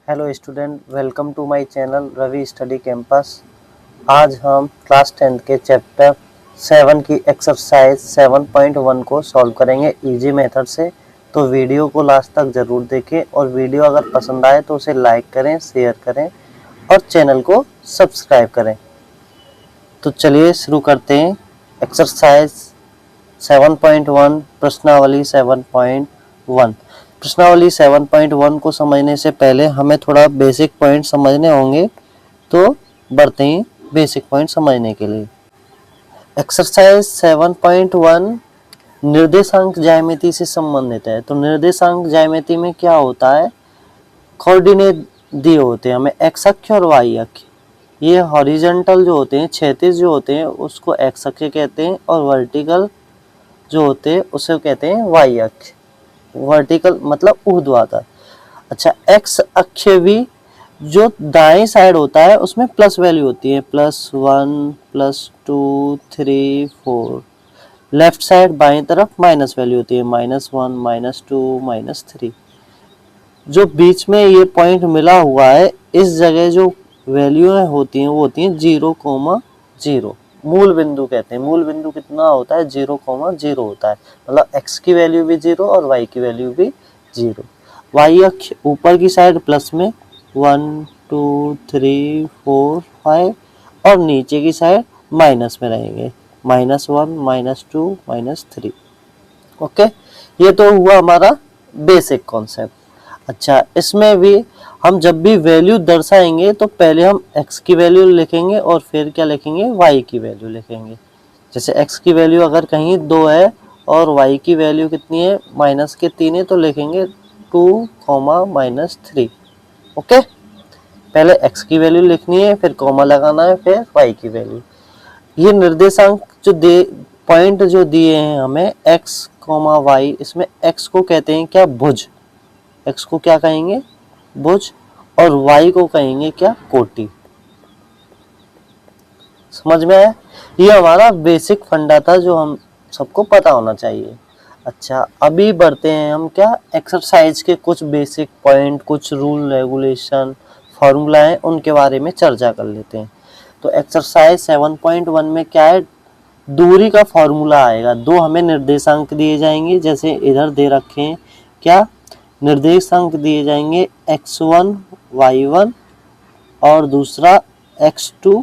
Hello student, welcome to my channel Ravi study campus. आज हम class 10th के chapter 7 की एक्सरसाइज 7.1 को सॉल्व करेंगे इजी मेथड से। तो वीडियो को लास्ट तक ज़रूर देखें और वीडियो अगर पसंद आए तो उसे लाइक करें, शेयर करें और चैनल को सब्सक्राइब करें। तो चलिए शुरू करते हैं। एक्सरसाइज 7.1 प्रश्नावली 7.1। प्रश्नावली 7.1 को समझने से पहले हमें थोड़ा बेसिक पॉइंट समझने होंगे, तो बढ़ते हैं बेसिक पॉइंट समझने के लिए। एक्सरसाइज 7.1 निर्देशांक ज्यामिति से संबंधित है। तो निर्देशांक ज्यामिति में क्या होता है, कोऑर्डिनेट दिए होते हैं हमें एक्स अक्ष और वाई अक्ष। ये हॉरिजॉन्टल जो होते हैं, क्षैतिज जो होते हैं उसको एक्स अक्ष कहते हैं और वर्टिकल जो होते हैं उसे कहते हैं वाई अक्ष। वर्टिकल मतलब ऊर्ध्वाधर। अच्छा, एक्स अक्ष भी जो दाएं साइड होता है उसमें प्लस वैल्यू होती है, +1 +2 3 4। लेफ्ट साइड बाएं तरफ माइनस वैल्यू होती है, -1 -2 -3। जो बीच में ये पॉइंट मिला हुआ है इस जगह जो वैल्यू होती हैं वो होती हैं 0,0। मूल बिंदु कहते हैं। मूल बिंदु कितना होता है, 0,0 होता है। मतलब x की वैल्यू भी 0 और y की वैल्यू भी 0। y अक्ष ऊपर की साइड प्लस में 1 2 3 4 5 और नीचे की साइड माइनस में रहेंगे, -1 -2 -3। ओके, ये तो हुआ हमारा बेसिक कॉन्सेप्ट। अच्छा, इसमें भी हम जब भी वैल्यू दर्शाएंगे तो पहले हम x की वैल्यू लिखेंगे और फिर क्या लिखेंगे, y की वैल्यू लिखेंगे। जैसे x की वैल्यू अगर कहीं 2 है और y की वैल्यू कितनी है, -3 है, तो लिखेंगे 2, -3। ओके, पहले x की वैल्यू लिखनी है, फिर कॉमा लगाना है, फिर y की वैल्यू। ये निर्देशांक जो पॉइंट जो दिए हैं हमें x, y, इसमें x को कहते हैं क्या, भुज। x को क्या कहेंगे, भुज, और y को कहेंगे क्या, कोटि। समझ में आया? ये हमारा बेसिक फंडा था जो हम सबको पता होना चाहिए। अच्छा, अभी बढ़ते हैं हम क्या, एक्सरसाइज के कुछ बेसिक पॉइंट, कुछ रूल रेगुलेशन फॉर्मूला है, उनके बारे में चर्चा कर लेते हैं। तो एक्सरसाइज 7.1 में क्या है, दूरी का फॉर्मूला आएगा। दो हमें निर्देशांक दिए जाएंगे, जैसे इधर दे रखे हैं क्या, निर्देशांक दिए जाएंगे x1 y1 और दूसरा x2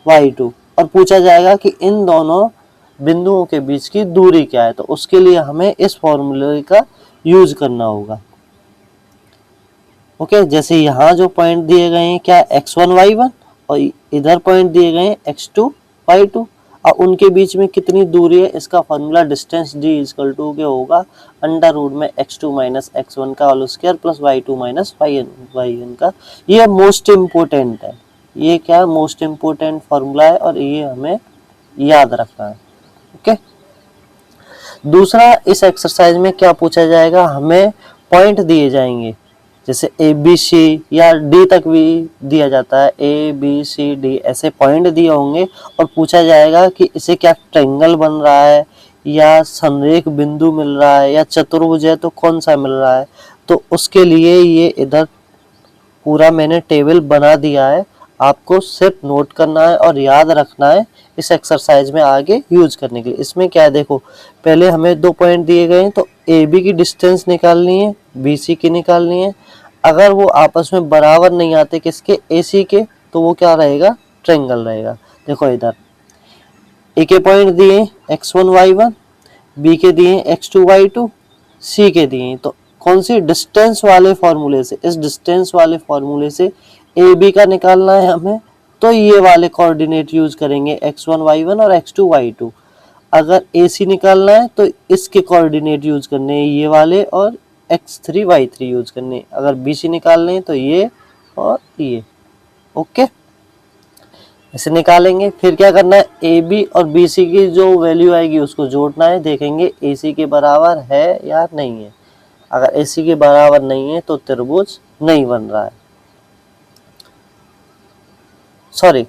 y2, और पूछा जाएगा कि इन दोनों बिंदुओं के बीच की दूरी क्या है। तो उसके लिए हमें इस फॉर्मूले का यूज करना होगा। ओके, जैसे यहाँ जो पॉइंट दिए गए हैं क्या, x1 y1 और इधर पॉइंट दिए गए हैं x2 y2, और उनके बीच में कितनी दूरी है, इसका फॉर्मूला डिस्टेंस d = क्या होगा, √ में x2 - x1 का whole square plus y2 - yn का। ये मोस्ट इम्पोर्टेंट है। ये क्या, मोस्ट इम्पोर्टेंट फॉर्मूला है और ये हमें याद रखना है। ओके, दूसरा इस एक्सरसाइज में क्या पूछा जाएगा, हमें पॉइंट दिए जाएंगे, जैसे ABC या D तक भी दिया जाता है, ABCD ऐसे पॉइंट दिए होंगे, और पूछा जाएगा कि इसे क्या ट्रायंगल बन रहा है या संरेख बिंदु मिल रहा है या चतुर्भुज है, तो कौन सा मिल रहा है। तो उसके लिए ये इधर पूरा मैंने टेबल बना दिया है, आपको सिर्फ नोट करना है और याद रखना है इस एक्सरसाइज में आगे यूज करने के लिए। इसमें क्या है, देखो पहले हमें 2 पॉइंट दिए गए हैं, तो AB की डिस्टेंस निकालनी है, BC की निकालनी है। अगर वो आपस में बराबर नहीं आते किसके, AC के, तो वो क्या रहेगा, ट्रायंगल रहेगा। देखो इधर A के पॉइंट दिए x1 y1, B के दिए x2 y2, C के दिए, तो कौन सी, डिस्टेंस वाले फॉर्मूले से, इस डिस्टेंस वाले फॉर्मूले से AB का निकालना है हमें, तो ये वाले कोऑर्डिनेट यूज करेंगे x1 y1 और x2 y2। अगर AC निकालना है तो इसके कोऑर्डिनेट यूज करने हैं ये वाले, और x3 y3 यूज करने। अगर BC निकालने हैं तो ये और ये। ओके, इसे निकालेंगे, फिर क्या करना है, AB और BC की जो वैल्यू आएगी उसको जोड़ना है, देखेंगे AC के बराबर है या नहीं है। अगर AC के बराबर नहीं है तो त्रिभुज नहीं बन रहा है। सॉरी,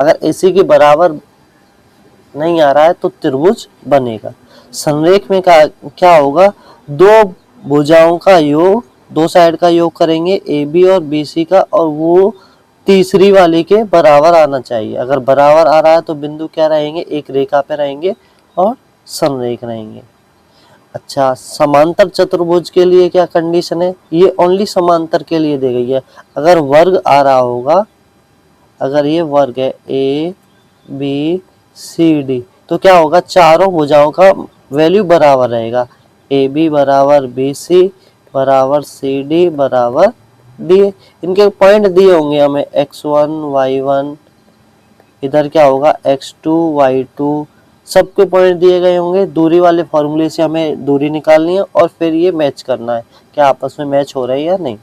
अगर AC के बराबर नहीं आ रहा है तो त्रिभुज बनेगा। संरेख में क्या होगा, दो भुजाओं का योग दो साइड का योग करेंगे ए बी और बी सी का, और वो तीसरी वाली के बराबर आना चाहिए। अगर बराबर आ रहा है तो बिंदु क्या रहेंगे, एक रेखा पे रहेंगे और समरेख रहेंगे। अच्छा, समांतर चतुर्भुज के लिए क्या कंडीशन है, ये ओनली समांतर के लिए दी गई है। अगर वर्ग आ रहा होगा, अगर ये वर्ग है ए बी सी डी, तो क्या होगा, चारों भुजाओं का वैल्यू बराबर रहेगा। ए बी बराबर बी सी बराबर सी डी बराबर डी। इनके पॉइंट दिए होंगे हमें, x1 y1, इधर क्या होगा x2 y2, सबके पॉइंट दिए गए होंगे। दूरी वाले फॉर्मूले से हमें दूरी निकालनी है और फिर ये मैच करना है, क्या आपस में मैच हो रहा है या नहीं।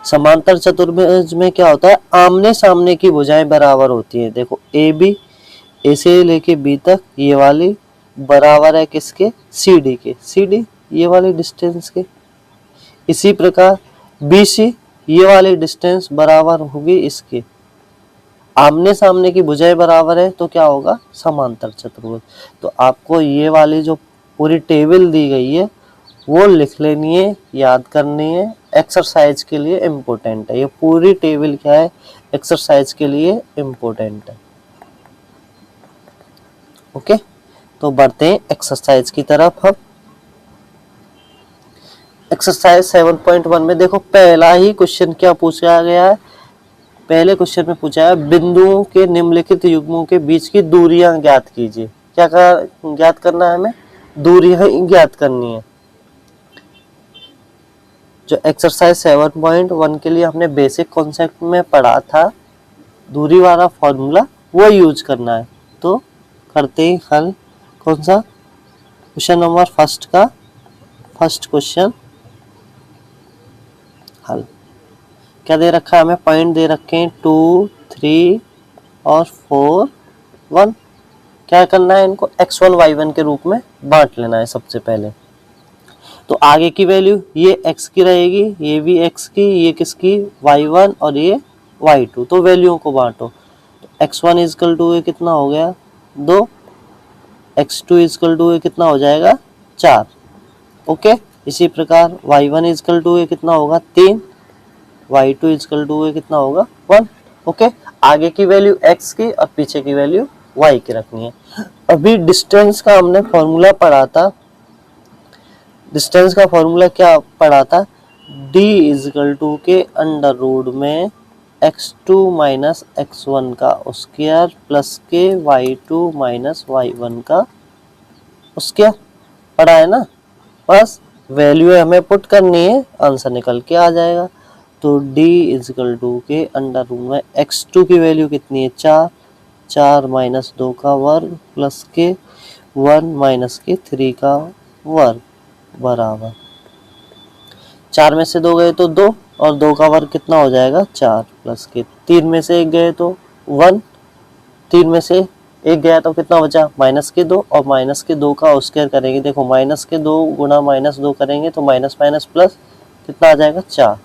समांतर चतुर्भुज में क्या होता है, आमने सामने की भुजाएं बराबर होती हैं। देखो ए बी, ए से लेके बी तक ये वाली बराबर है किसके, सी डी के, सी डी ये वाली डिस्टेंस के। इसी प्रकार बी सी, ये वाली डिस्टेंस बराबर होगी इसके। आमने सामने की भुजाएं बराबर है तो क्या होगा, समांतर चतुर्भुज। तो आपको ये वाली जो पूरी टेबल दी गई है वो लिख लेनी है, याद करनी है, एक्सरसाइज के लिए इम्पोर्टेंट है। ये पूरी टेबल क्या है, एक्सरसाइज के लिए इम्पोर्टेंट है। ओके, तो बढ़ते हैं एक्सरसाइज की तरफ। हम एक्सरसाइज 7.1 में देखो, पहला ही क्वेश्चन क्या पूछा गया है, पहले क्वेश्चन में पूछा है बिंदुओं के निम्नलिखित युग्मों के बीच की दूरियां ज्ञात कीजिए। क्या ज्ञात करना है हमें, दूरियां ज्ञात करनी है। जो एक्सरसाइज 7.1 के लिए हमने बेसिक कॉन्सेप्ट में पढ़ा था, दूरी वाला फॉर्मूला, वो यूज करना है। तो करते ही हल, कौन सा क्वेश्चन नंबर फर्स्ट का फर्स्ट क्वेश्चन हल। क्या दे रखा है हमें, पॉइंट दे रखे हैं 2, 3 और 4, 1। क्या करना है, इनको x1 y1 के रूप में बांट लेना है सबसे पहले। तो आगे की वैल्यू ये x की रहेगी, ये भी x की, ये किसकी, y1 और ये y2। तो वैल्यूओं को बांटो। तो x1 इजकल टू ये कितना हो गया 2, x2 इजकल टू ये कितना हो जाएगा 4। ओके, इसी प्रकार y1 इजकल टू ये कितना होगा 3, y2 इजकल टू ये कितना होगा 1। ओके, आगे की वैल्यू x की और पीछे की वैल्यू y की रखनी है। अभी डिस्टेंस का हमने फॉर्मूला पढ़ा था, डिस्टेंस का फॉर्मूला क्या पढ़ा था, d इजकल टू के अंडर रूट में x2 माइनस x1 का स्क्वायर प्लस के y2 माइनस y1 का स्क्वायर पढ़ा है ना। बस वैल्यू हमें पुट करनी है, आंसर निकल के आ जाएगा। तो d इजकल टू के अंडर रूट में x2 की वैल्यू कितनी है 4, 4 माइनस 2 का वर्ग प्लस के 1 माइनस के 3 का वर्ग बराबर 4 में से 2 गए तो 2 और 2 का वर्ग कितना हो जाएगा 4 प्लस के 3 में से 1 गए तो 1, 3 में से 1 गया तो कितना बचा माइनस के 2 और माइनस के 2 का स्क्वायर करेंगे। देखो माइनस के 2 गुना माइनस 2 करेंगे तो माइनस माइनस प्लस कितना आ जाएगा 4।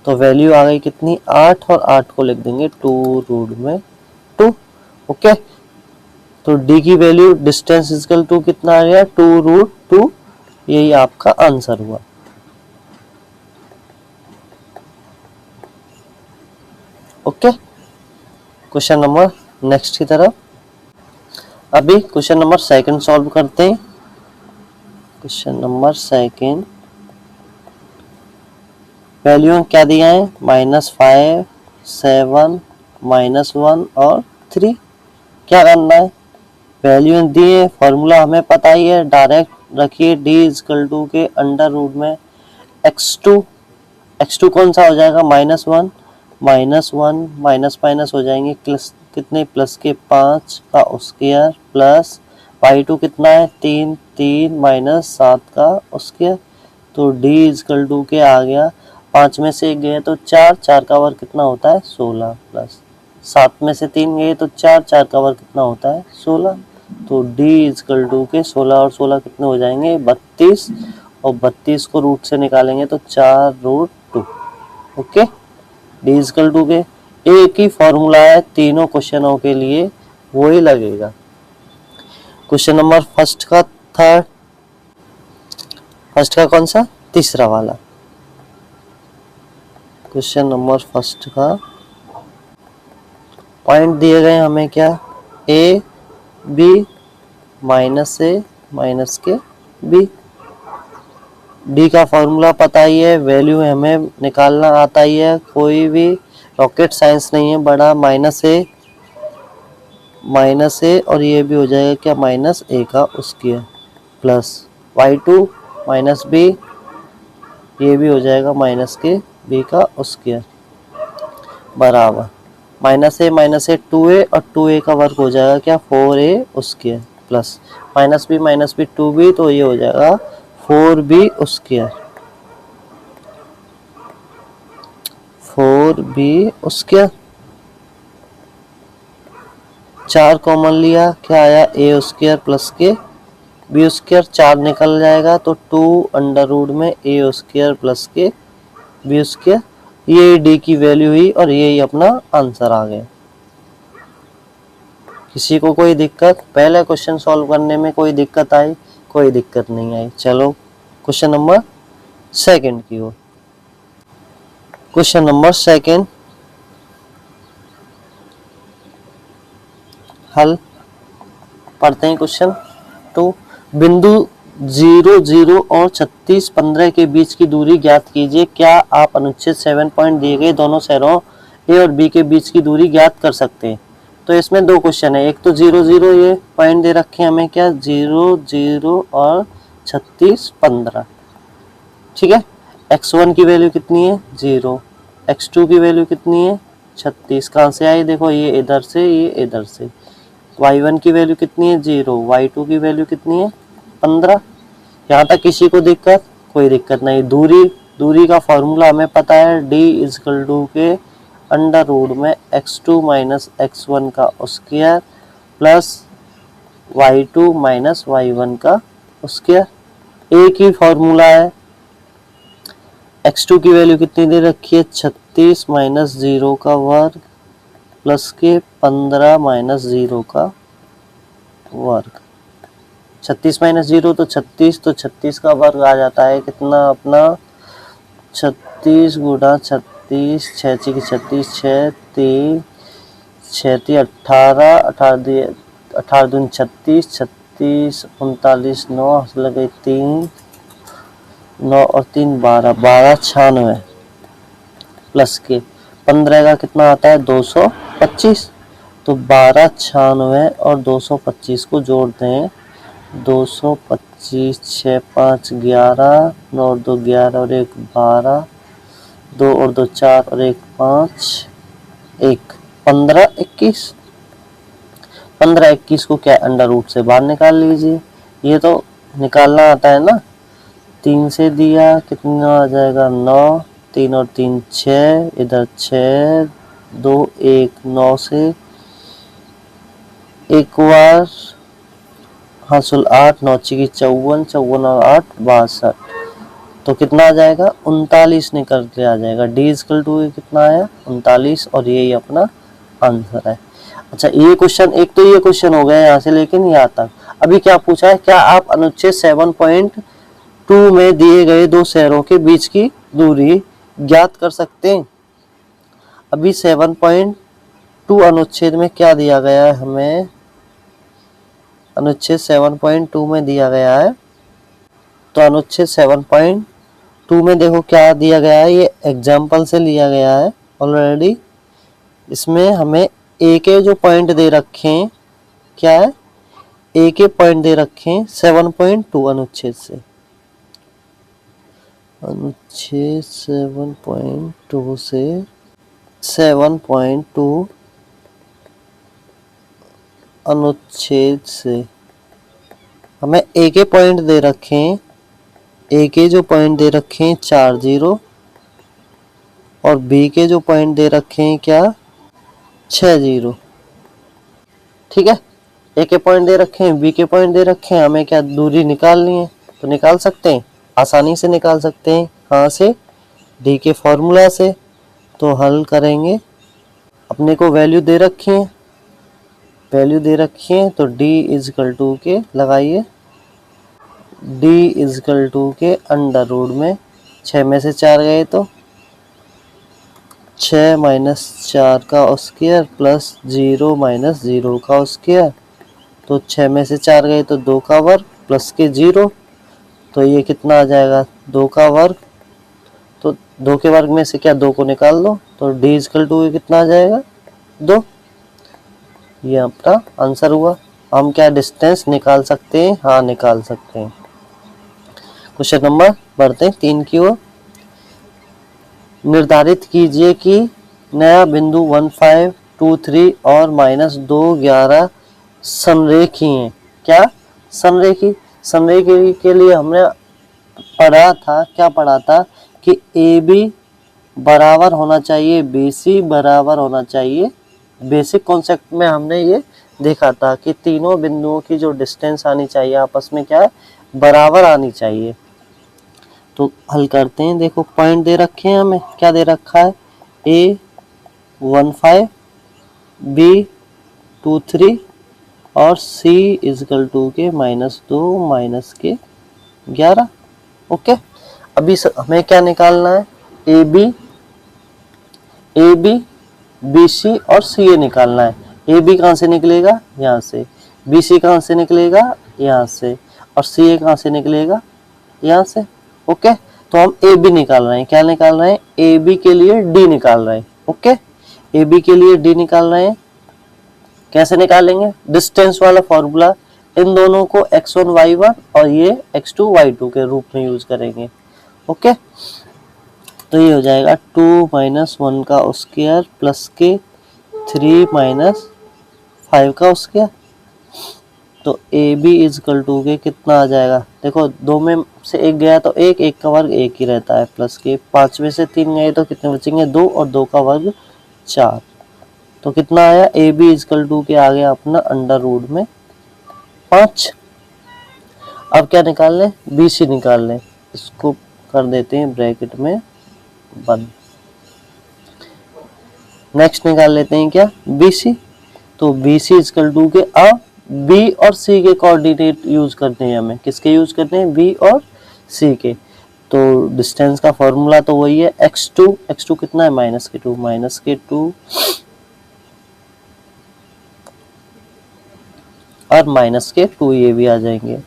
तो वैल्यू आ गई कितनी 8 और 8 को लिख देंगे 2 रूट में 2। ओके, तो d की वैल्यू डिस्टेंस इक्वल टू कितना आ गया 2 रूट 2। यही आपका आंसर हुआ। ओके, क्वेश्चन नंबर नेक्स्ट की तरफ। अभी क्वेश्चन नंबर सेकंड सॉल्व करते हैं। क्वेश्चन नंबर सेकंड, वैल्यू क्या दिया है -5, 7, -1 और 3। क्या करना है, वैल्यू दिए, फॉर्मूला हमें पता ही है, डायरेक्ट रखिए d इक्वल टू के अंडर रूट में x2 कौन सा हो जाएगा -1, -1 माइनस माइनस हो जाएंगे प्लस कितने प्लस के 5 का स्क्वायर प्लस y2 कितना है 3, 3 माइनस 7 का स्क्वायर। तो d इक्वल टू के आ गया 5 में से 1 गए तो 4, 4 का वर्ग कितना होता है 16 प्लस 7 में से 3 गए तो 4, 4 का वर्ग कितना होता है 16। तो d इक्वल टू के 16 और 16 कितने हो जाएंगे 32 और 32 को रूट से निकालेंगे तो 4 root 2। Okay, d equal to के एक ही फॉर्मूला है तीनों क्वेश्चनों के लिए, वो ही लगेगा। क्वेश्चन नंबर फर्स्ट का कौन सा तीसरा वाला। क्वेश्चन नंबर फर्स्ट का पॉइंट दिए गए हमें क्या, A B minus A minus के बी। डी का फॉर्मूला पता ही है, वैल्यू हमें निकालना आता ही है, कोई भी रॉकेट साइंस नहीं है बड़ा। माइनस ए और ये भी हो जाएगा क्या, माइनस ए का square plus y2 minus B, ये भी हो जाएगा माइनस के बी का स्क्वायर बराबर माइनस ए 2a और 2a का वर्ग हो जाएगा क्या, 4a square plus minus B 2b, तो ये हो जाएगा 4b square 4b square. 4 common लिया, क्या आया, ए स्क्वायर प्लस के बी स्क्वायर, 4 निकल जाएगा तो 2 अंडर रूट में ए स्क्वायर प्लस के बी स्क्वायर। ये डी की वैल्यू हुई और यही अपना आंसर आ गया। किसी को कोई दिक्कत, पहले क्वेश्चन सॉल्व करने में कोई दिक्कत आई? कोई दिक्कत नहीं आई। चलो क्वेश्चन नंबर सेकंड की ओर। क्वेश्चन नंबर सेकंड हल पढ़ते हैं। क्वेश्चन 2, बिंदु 0 0 और 36 15 के बीच की दूरी ज्ञात कीजिए। क्या आप अनुच्छेद 7 पॉइंट दिए गए दोनों शहरों ए और बी के बीच की दूरी ज्ञात कर सकते हैं? तो इसमें दो क्वेश्चन है, एक तो 0 0 ये पॉइंट दे रखे हैं हमें क्या, 0 0 और 36 15, ठीक है। x1 की वैल्यू कितनी है 0, x2 की वैल्यू कितनी है 36, कहाँ से आई देखो, ये इधर से ये इधर से। y1 की वैल्यू कितनी है 0, y2 की वैल्यू कितनी है 15। यहाँ तक किसी को दिक्कत? कोई दिक्कत नहीं। दूरी का फॉर्मूला हमें पता है, d इजकल टू के अंडर रूट में x2 माइनस x1 का square plus y2 minus y1 का स्क्वायर। एक ही फॉर्मूला है। x2 की वैल्यू कितनी दे रखी है 36 माइनस 0 का वर्ग प्लस के 15 माइनस 0 का वर्ग। 36 माइनस 0 तो 36, तो 36 का वर्ग आ जाता है कितना अपना 36 गुणा 36, 6 की 36, 6 3 6 3 18 18 दूनी 36, 36 39 9 लगे 3 9 और 3 12 12 96 प्लस के 15 का कितना आता है 225, तो 12 96 और 225 को जोड़ते हैं 225 6 5 11 9 और 2 11 और 1 12 2 और 2 4 और 1 5 1 15 21। 15 21 को क्या अंडर रूट से बाहर निकाल लीजिए, ये तो निकालना आता है ना। 3 से दिया कितना आ जाएगा 9, 3 और 3 6, इधर 6 2 1 9 से एक बार हासिल 8 9 की 54 54 और 8 62, तो कितना आ जाएगा 39 निकल के आ जाएगा। डी इक्वल टू कितना है 39 और यही अपना आंसर है। अच्छा ये क्वेश्चन, एक तो ये क्वेश्चन हो गया यहाँ से लेकिन यहाँ तक। अभी क्या पूछा है, क्या आप अनुच्छेद 7.2 में दिए गए दो शहरों के बीच की दूरी ज्ञात कर सकते हैं? अभी 7.2 अनुच्छेद में क्या दिया गया है हमें, अनुच्छेद 7.2 में दिया गया है, तो अनुच्छेद 7.2 में देखो क्या दिया गया है, ये एग्जाम्पल से लिया गया है ऑलरेडी। इसमें हमें ए के जो पॉइंट दे रखे हैं, क्या है ए के पॉइंट दे रखे हैं 7.2 अनुच्छेद से, अनुच्छेद 7.2 से 7.2 अनुच्छेद से हमें ए के पॉइंट दे रखे हैं, ए के जो पॉइंट दे रखे हैं 4 0 और बी के जो पॉइंट दे रखे हैं क्या 6 0, ठीक है। ए के पॉइंट दे रखे हैं, बी के पॉइंट दे रखे हैं, हमें क्या दूरी निकालनी है, तो निकाल सकते हैं, आसानी से निकाल सकते हैं। कहाँ से, डी के फॉर्मूला से। तो हल करेंगे, अपने को वैल्यू दे रखी है, वैल्यू दे रखी है, तो डी इजकल टू के लगाइए, डी इजकल टू के अंडर रूट में 6 में से 4 गए तो 6 माइनस 4 का स्क्वायर प्लस 0 माइनस 0 का स्क्वायर। तो 6 में से 4 गए तो 2 का वर्ग प्लस के 0, तो ये कितना आ जाएगा 2 का वर्ग। तो 2 के वर्ग में से क्या 2 को निकाल दो, तो d इजकल टू कितना आ जाएगा 2। ये अपना आंसर हुआ। हम क्या डिस्टेंस निकाल सकते हैं? हाँ निकाल सकते हैं। क्वेश्चन नंबर बढ़ते हैं 3 की ओर। निर्धारित कीजिए कि नया बिंदु 1523 और -2 11 समरेखी हैं। क्या समरेखी? समरेखी के लिए हमने पढ़ा था, क्या पढ़ा था कि ए बी बराबर होना चाहिए, बी सी बराबर होना चाहिए। बेसिक कॉन्सेप्ट में हमने ये देखा था कि तीनों बिंदुओं की जो डिस्टेंस आनी चाहिए आपस में क्या है, बराबर आनी चाहिए। तो हल करते हैं। देखो पॉइंट दे रखे हैं हमें, क्या दे रखा है, ए 15 बी 23 और सी इजकल टू के -2 माइनस के 11। ओके, अभी हमें क्या निकालना है, ए बी बी सी और सी ए निकालना है। ए बी कहाँ से निकलेगा, यहाँ से, बी सी कहाँ से निकलेगा, यहाँ से, और सी ए कहाँ से निकलेगा, यहाँ से। ओके, तो हम ए बी निकाल रहे हैं। क्या निकाल रहे हैं, ए बी के लिए डी निकाल रहे हैं। ओके, ए बी के लिए डी निकाल रहे हैं। कैसे निकालेंगे, डिस्टेंस वाला फॉर्मूला, इन दोनों को x1 y1 और ये x2 y2 के रूप में यूज करेंगे। ओके, तो ये हो जाएगा 2 माइनस 1 का स्क्वायर प्लस के 3 माइनस 5 का स्क्वायर। तो ए बी इजकल टू के कितना आ जाएगा, देखो 2 में से 1 गया तो 1, 1 का वर्ग 1 ही रहता है, प्लस के 5 में से 3 गए तो कितने बचेंगे 2, और 2 का वर्ग 4। तो कितना आया, ए बी इजकल टू के आ गया अपना अंडर रूट में 5। अब क्या निकाल लें, बी सी निकाल लें। इसको कर देते हैं ब्रैकेट में बंद। नेक्स्ट निकाल लेते हैं क्या, बी सी। तो बी सी इजकल टू के, अब बी और सी के कोऑर्डिनेट यूज करते हैं हमें। किसके यूज करते हैं, बी और सी के। तो डिस्टेंस का फॉर्मूला तो वही है x2 कितना है, -2 और -2 ये भी आ जाएंगे,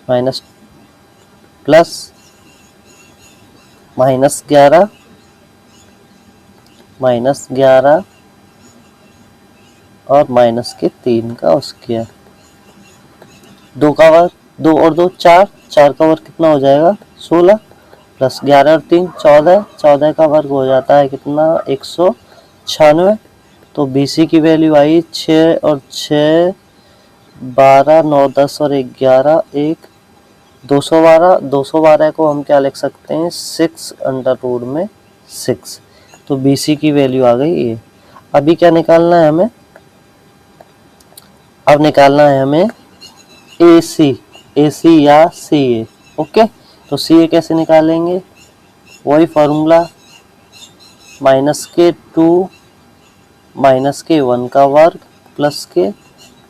माइनस प्लस -11 और -3 का स्क्वायर। 2 का वर्ग, 2 और 2 4, 4 का वर्ग कितना हो जाएगा 16, प्लस 11 और 3 14, 14 का वर्ग हो जाता है कितना 196। तो बी सी की वैल्यू आई 6 और 6 12, 9 10 और 11 1 212। 212 को हम क्या लिख सकते हैं, 6 अंडर रूट में 6। तो बी सी की वैल्यू आ गई ये। अभी क्या निकालना है हमें, अब निकालना है हमें ए सी या सी ए। ओके, तो सी ए कैसे निकालेंगे, वही फॉर्मूला, -2 -1 का वर्ग प्लस के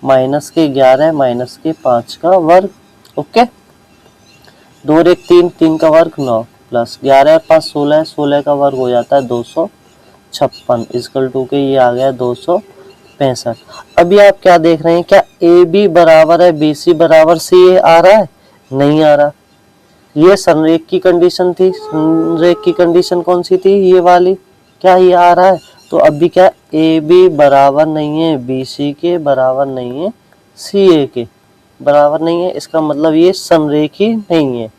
-11 -5 का वर्ग। ओके, 2 और 1 3, 3 का वर्ग 9, प्लस 11 और 5 16, 16 का वर्ग हो जाता है 256 इजकल टू के ये आ गया 265। अभी आप क्या देख रहे हैं, क्या ए बी बराबर है बी सी बराबर सी ए आ रहा है, नहीं आ रहा। ये संरेख की कंडीशन थी, संरेख की कंडीशन कौन सी थी, ये वाली, क्या ये आ रहा है। तो अभी क्या ए बी बराबर नहीं है बी सी के, बराबर नहीं है सी ए के, बराबर नहीं है, इसका मतलब ये समरेखी नहीं है।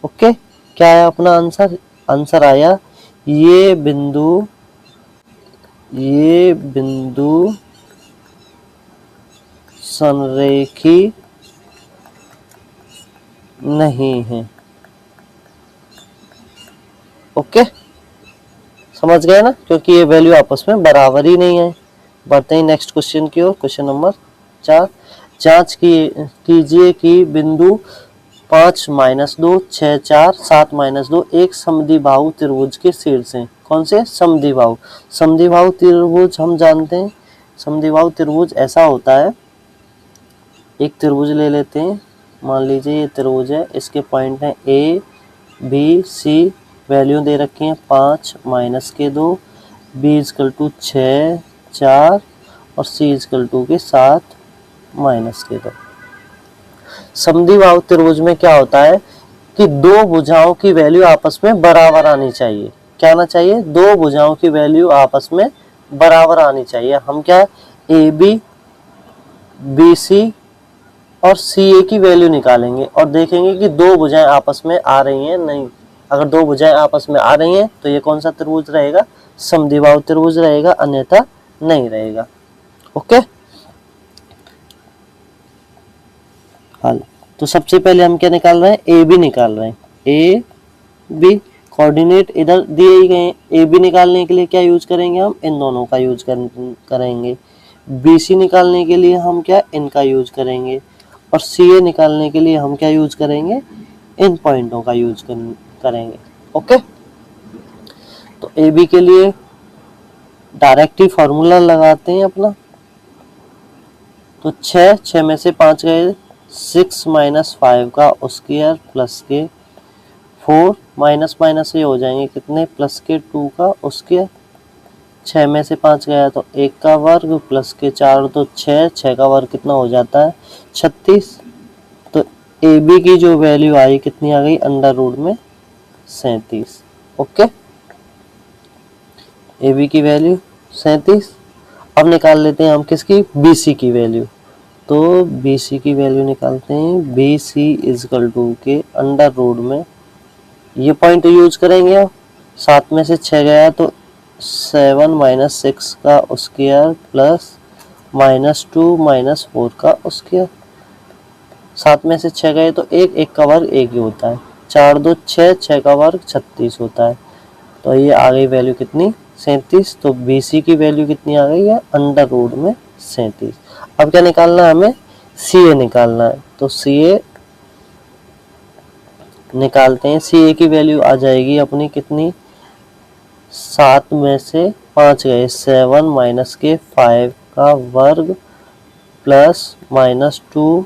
ओके, क्या है अपना आंसर, आंसर आया ये बिंदु संरेखी नहीं है। ओके, समझ गए ना, क्योंकि ये वैल्यू आपस में बराबर ही नहीं है। बढ़ते हैं नेक्स्ट क्वेश्चन की ओर। क्वेश्चन नंबर 4, जांच कीजिए कि बिंदु 5 -2 6 4 7 -2 एक समद्विबाहु त्रिभुज के शीर्ष हैं। कौन से समद्विबाहु, समद्विबाहु त्रिभुज हम जानते हैं। समद्विबाहु त्रिभुज ऐसा होता है, एक त्रिभुज ले लेते हैं, मान लीजिए ये त्रिभुज है, इसके पॉइंट हैं ए बी सी वैल्यू दे रखी हैं 5 माइनस के 2, b इजकल टू 6 4 और c इजकल टू के 7 माइनस के 2। समद्विबाहु त्रिभुज में क्या होता है कि दो भुजाओं की वैल्यू आपस में बराबर आनी चाहिए। क्या आना चाहिए? दो भुजाओं की वैल्यू आपस में बराबर आनी चाहिए। हम क्या ए बी बी सी और सी ए की वैल्यू निकालेंगे और देखेंगे कि दो भुजाएं आपस में आ रही हैं नहीं। अगर दो भुजाएं आपस में आ रही हैं तो ये कौन सा त्रिभुज रहेगा? समद्विबाहु त्रिभुज रहेगा, अन्यथा नहीं रहेगा। ओके, हल। तो सबसे पहले हम क्या निकाल रहे हैं? ए बी निकाल रहे हैं। ए बी कोऑर्डिनेट इधर दिए ही गए हैं। ए बी निकालने के लिए क्या यूज करेंगे? हम इन दोनों का यूज करेंगे। बी सी निकालने के लिए हम क्या इनका यूज करेंगे और सी ए निकालने के लिए हम क्या यूज करेंगे? इन पॉइंटों का यूज करेंगे। ओके, तो ए बी के लिए डायरेक्ट ही फॉर्मूला लगाते हैं अपना। तो 6 में से 5 गए, 6 माइनस 5 का स्क्वायर प्लस के 4 माइनस माइनस ये हो जाएंगे कितने? प्लस के 2 का स्क्वायर। 6 में से 5 गया तो 1 का वर्ग प्लस के 4 तो 6 का वर्ग कितना हो जाता है? 36। तो ए बी की जो वैल्यू आई कितनी आ गई? अंडर रूट में 37। ओके, ए बी की वैल्यू 37। अब निकाल लेते हैं हम किसकी? बी सी की वैल्यू। तो बी सी की वैल्यू निकालते हैं। बी सी इजकल टू के अंडर रूट में ये पॉइंट यूज करेंगे। अब 7 में से 6 गया तो 7 माइनस 6 का स्क्वायर प्लस माइनस 2 माइनस 4 का स्क्वायर। 7 में से 6 गए तो 1 का वर्ग 1 ही होता है। 4 2 6 का वर्ग 36 होता है। तो ये आ गई वैल्यू कितनी? 37। तो बी सी की वैल्यू कितनी आ गई है? अंडर रूट में 37। अब क्या निकालना है हमें? सी ए निकालना है। तो सी ए निकालते हैं। सी ए की वैल्यू आ जाएगी अपनी कितनी? 7 में से 5 गए, 7 माइनस के 5 का वर्ग प्लस माइनस 2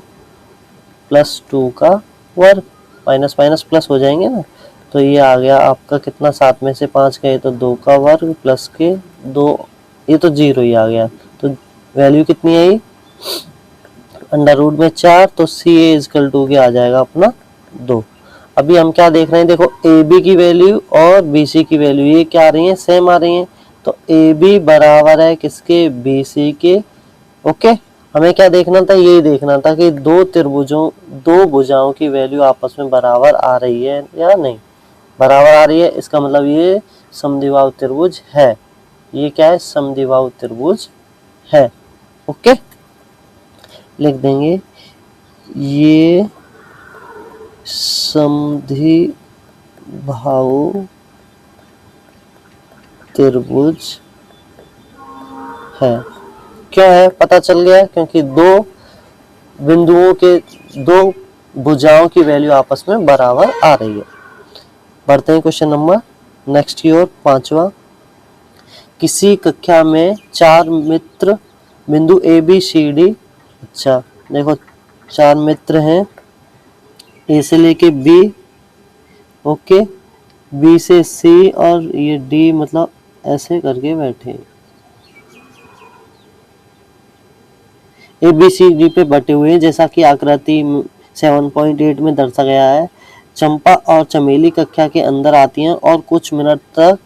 प्लस 2 का वर्ग। माइनस माइनस प्लस हो जाएंगे ना। तो ये आ गया आपका कितना? 7 में से 5 गए तो 2 का वर्ग प्लस के 2, ये तो 0 ही आ गया। तो वैल्यू कितनी आई? अंडर रूट में 4। तो सी ए इजकल टू के आ जाएगा अपना 2। अभी हम क्या देख रहे हैं? देखो ए बी की वैल्यू और बी सी की वैल्यू ये क्या आ रही है? सेम आ रही है। तो ए बी बराबर है किसके? बी सी के। ओके, हमें क्या देखना था? यही देखना था कि दो भुजाओं की वैल्यू आपस में बराबर आ रही है या नहीं। बराबर आ रही है, इसका मतलब ये समद्विबाहु त्रिभुज है। ये क्या है? समद्विबाहु त्रिभुज है। ओके, लिख देंगे ये समद्विबाहु त्रिभुज है। क्यों है? पता चल गया, क्योंकि दो भुजाओं की वैल्यू आपस में बराबर आ रही है। बढ़ते हैं क्वेश्चन नंबर नेक्स्ट की ओर, 5वां। किसी कक्षा में 4 मित्र बिंदु ए बी सी डी, अच्छा देखो 4 मित्र हैं, ए से लेके बी, ओके, बी से सी और ये डी, मतलब ऐसे करके बैठे ए बी सी डी पे बटे हुए हैं, जैसा कि आकृति 7.8 में दर्शाया गया है। चंपा और चमेली कक्षा के अंदर आती हैं और कुछ मिनट तक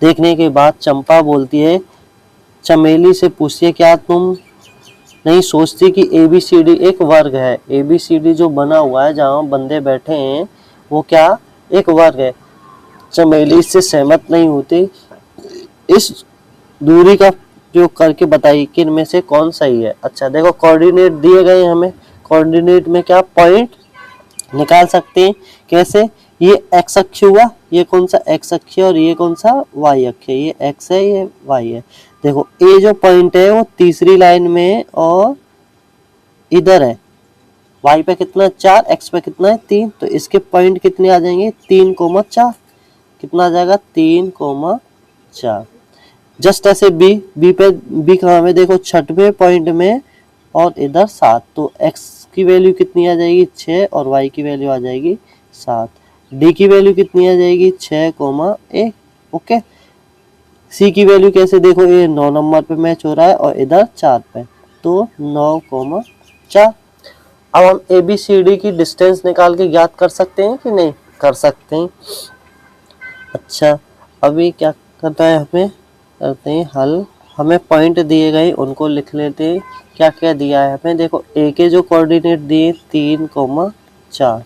देखने के बाद चंपा बोलती है, चमेली से पूछती है, क्या तुम नहीं सोचती कि ए बी सी डी एक वर्ग है? ए बी सी डी जो बना हुआ है जहाँ बंदे बैठे हैं वो क्या? एक वर्ग है। चमेली इससे सहमत नहीं होती। इस दूरी का उपयोग करके बताइए कि इनमें से कौन सही है। अच्छा देखो कोऑर्डिनेट दिए गए हैं हमें। कोऑर्डिनेट में क्या पॉइंट निकाल सकते हैं? कैसे? ये एक्स अक्ष हुआ, ये कौन सा एक्स अक्ष है और ये कौन सा वाई अक्ष है? ये एक्स है, ये वाई है। देखो ए जो पॉइंट है वो तीसरी लाइन में है और इधर है। वाई पे कितना? 4, एक्स पे कितना है? 3। तो इसके पॉइंट कितने आ जाएंगे? 3,4। कितना आ जाएगा? 3,4। जस्ट ऐसे बी पे, बी कहाँ में? देखो 6वें पॉइंट में और इधर 7। तो एक्स की वैल्यू कितनी आ जाएगी? 6 और वाई की वैल्यू आ जाएगी 7। डी की वैल्यू कितनी आ जाएगी 6,1। ओके, सी की वैल्यू कैसे देखो, ये 9 नंबर पे मैच हो रहा है और इधर 4 पे, तो 9,4। अब हम ए बी सी डी की डिस्टेंस निकाल के ज्ञात कर सकते हैं कि नहीं कर सकते हैं। अच्छा, अभी क्या करना है हमें, करते हैं हल। हमें पॉइंट दिए गए उनको लिख लेते हैं। क्या क्या दिया है हमें, देखो ए के जो कोऑर्डिनेट दिए 3,4,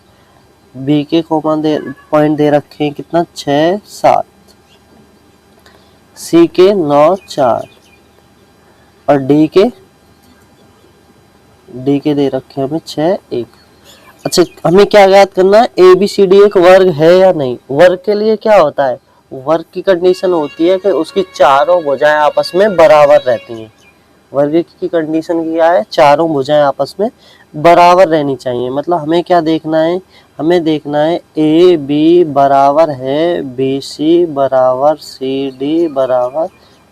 बी के पॉइंट दे रखे हैं कितना 6, 7, सी के 9, 4 और डी के दे रखे हैं हमें 6, 1। अच्छा, हमें क्या याद करना है, ए बी सी डी एक वर्ग है या नहीं। वर्ग के लिए क्या होता है, वर्ग की कंडीशन होती है कि उसकी चारों भुजाएं आपस में बराबर रहती हैं। वर्ग की कंडीशन क्या है, चारों भुजाएं आपस में बराबर रहनी चाहिए। मतलब हमें क्या देखना है, हमें देखना है ए बी बराबर है बी सी बराबर सी डी बराबर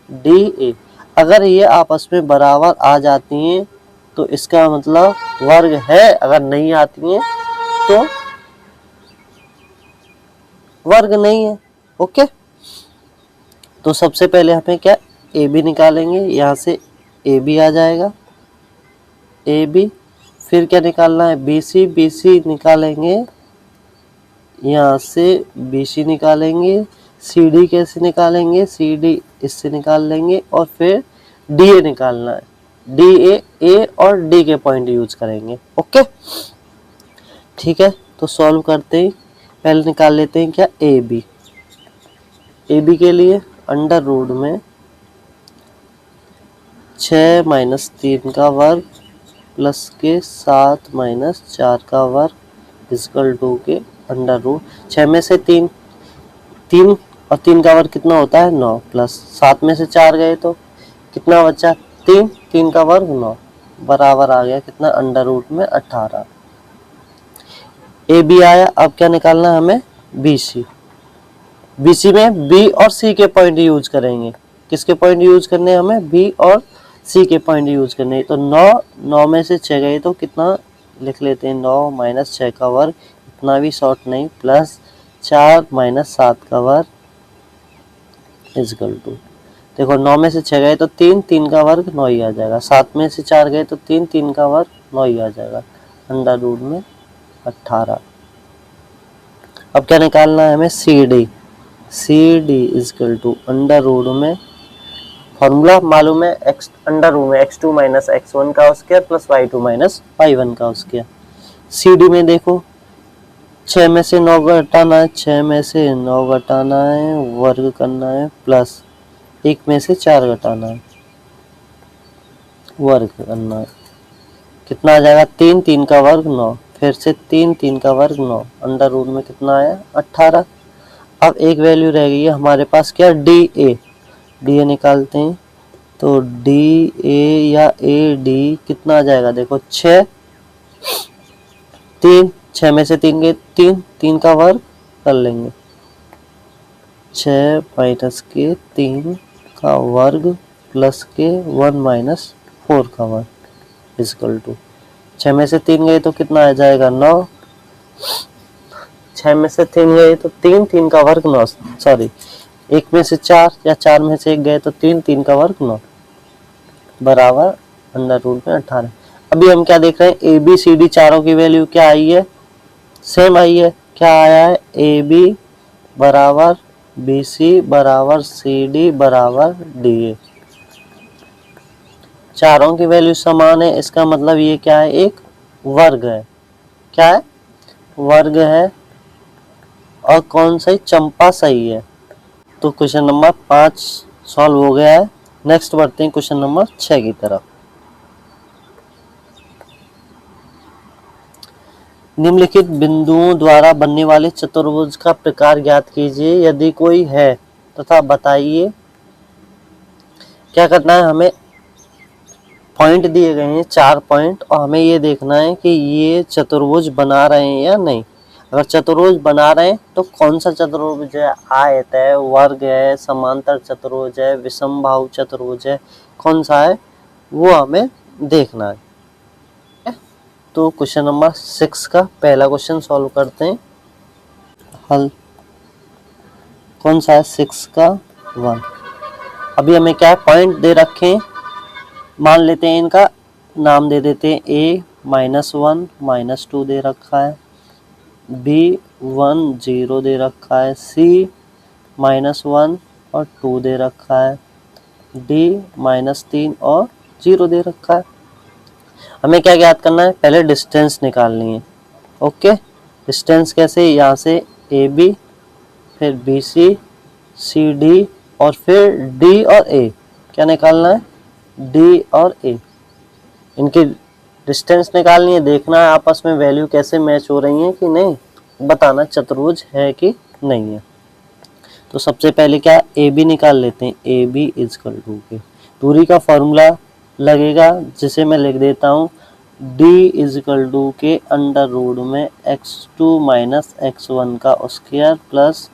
डी ए। अगर ये आपस में बराबर आ जाती हैं तो इसका मतलब वर्ग है, अगर नहीं आती हैं तो वर्ग नहीं है। ओके, तो सबसे पहले हमें क्या ए बी निकालेंगे, यहाँ से ए बी आ जाएगा ए बी। फिर क्या निकालना है बी सी निकालेंगे, यहाँ से बी सी निकालेंगे। सी डी कैसे निकालेंगे, सी डी इससे निकाल लेंगे और फिर डी ए निकालना है, डी ए और डी के पॉइंट यूज करेंगे। ओके, ठीक है, तो सॉल्व करते हैं। पहले निकाल लेते हैं क्या ए बी के लिए अंडर रूट में 6 - 3 का वर्ग प्लस के 7 - 4 का वर्ग इक्वल टू के अंडर रूट 6 में से 3 और 3 का वर्ग कितना होता है 9, प्लस 7 में से 4 गए तो कितना बचा 3 का वर्ग 9 बराबर आ गया कितना अंडर रूट में 18। ए बी आया। अब क्या निकालना है हमें बी सी में बी और सी के पॉइंट यूज करेंगे। किसके पॉइंट यूज करने हैं हमें, बी और सी के पॉइंट यूज करने। तो 9 में से 6 गए तो कितना लिख लेते हैं 9 - 6 का वर्ग, इतना भी शॉर्ट नहीं, प्लस 4 - 7 का वर्ग इक्वल टू, देखो 9 में से 6 गए तो 3 का वर्ग 9 ही आ जाएगा। 7 में से 4 गए तो 3 का वर्ग 9 ही आ जाएगा, अंडर रूट में 18। अब क्या निकालना है हमें C D equal to under root में, फॉर्मूला मालूम है, एक्स अंडर रूट में x2 - x1 का स्क्वायर प्लस y2 - y1 का स्क्वायर। सी डी में देखो 6 में से 9 घटाना है, 6 में से 9 घटाना है, वर्ग करना है, प्लस 1 में से 4 घटाना है, वर्ग करना है, कितना आ जाएगा 3 का वर्ग 9, फिर से 3 का वर्ग 9, अंडर रूट में कितना आया 18। अब एक वैल्यू रह गई है हमारे पास क्या डी ए निकालते हैं। तो डी ए या ए डी कितना आ जाएगा, देखो 6 में से 3 गए 3 का वर्ग कर लेंगे, 6 माइनस के 3 का वर्ग प्लस के 1 - 4 का वर्ग इक्वल टू 6 में से 3 गए तो कितना आ जाएगा 9, 6 में से 3 गए तो 3 का वर्ग 9, सॉरी 1 में से 4 या 4 में से 1 गए तो 3 का वर्ग 9 बराबर अंडर रूट में 18। अभी हम क्या देख रहे हैं ए बी सी डी चारों की वैल्यू क्या आई है, सेम आई है। क्या आया है ए बी बराबर बी सी बराबर सी डी बराबर डी ए, चारों की वैल्यू समान है, इसका मतलब ये क्या है एक वर्ग है। क्या है, वर्ग है। और कौन सा चंपा सही है। तो क्वेश्चन नंबर 5 सॉल्व हो गया है। नेक्स्ट बढ़ते हैं क्वेश्चन नंबर 6 की तरफ। निम्नलिखित बिंदुओं द्वारा बनने वाले चतुर्भुज का प्रकार ज्ञात कीजिए यदि कोई है तथा बताइए। क्या करना है हमें, पॉइंट दिए गए हैं 4 पॉइंट और हमें ये देखना है कि ये चतुर्भुज बना रहे हैं या नहीं। अगर चतुर्भुज बना रहे हैं तो कौन सा चतुर्भुज है, आयत है, वर्ग है, समांतर चतुर्भुज है, विषमबाहु चतुर्भुज है, कौन सा है वो हमें देखना है। तो क्वेश्चन नंबर 6 का पहला क्वेश्चन सॉल्व करते हैं। हल कौन सा है 6 का 1। अभी हमें क्या है पॉइंट दे रखे हैं, मान लेते हैं इनका नाम दे देते हैं a -1 -2 दे रखा है, b 1 0 दे रखा है, c -1 और 2 दे रखा है, d -3 और 0 दे रखा है। हमें क्या ज्ञात करना है, पहले डिस्टेंस निकालनी है। ओके, डिस्टेंस कैसे, यहाँ से ए बी, फिर बी सी, सी डी और फिर डी और ए। क्या निकालना है, डी और ए, इनकी डिस्टेंस निकालनी है। देखना है आपस में वैल्यू कैसे मैच हो रही हैं कि नहीं, बताना चतुर्भुज है कि नहीं है। तो सबसे पहले क्या ए बी निकाल लेते हैं, ए बी इजकल टू के दूरी का फॉर्मूला लगेगा जिसे मैं लिख देता हूँ d इजकल टू के अंडर रूट में x2 माइनस x1 का square plus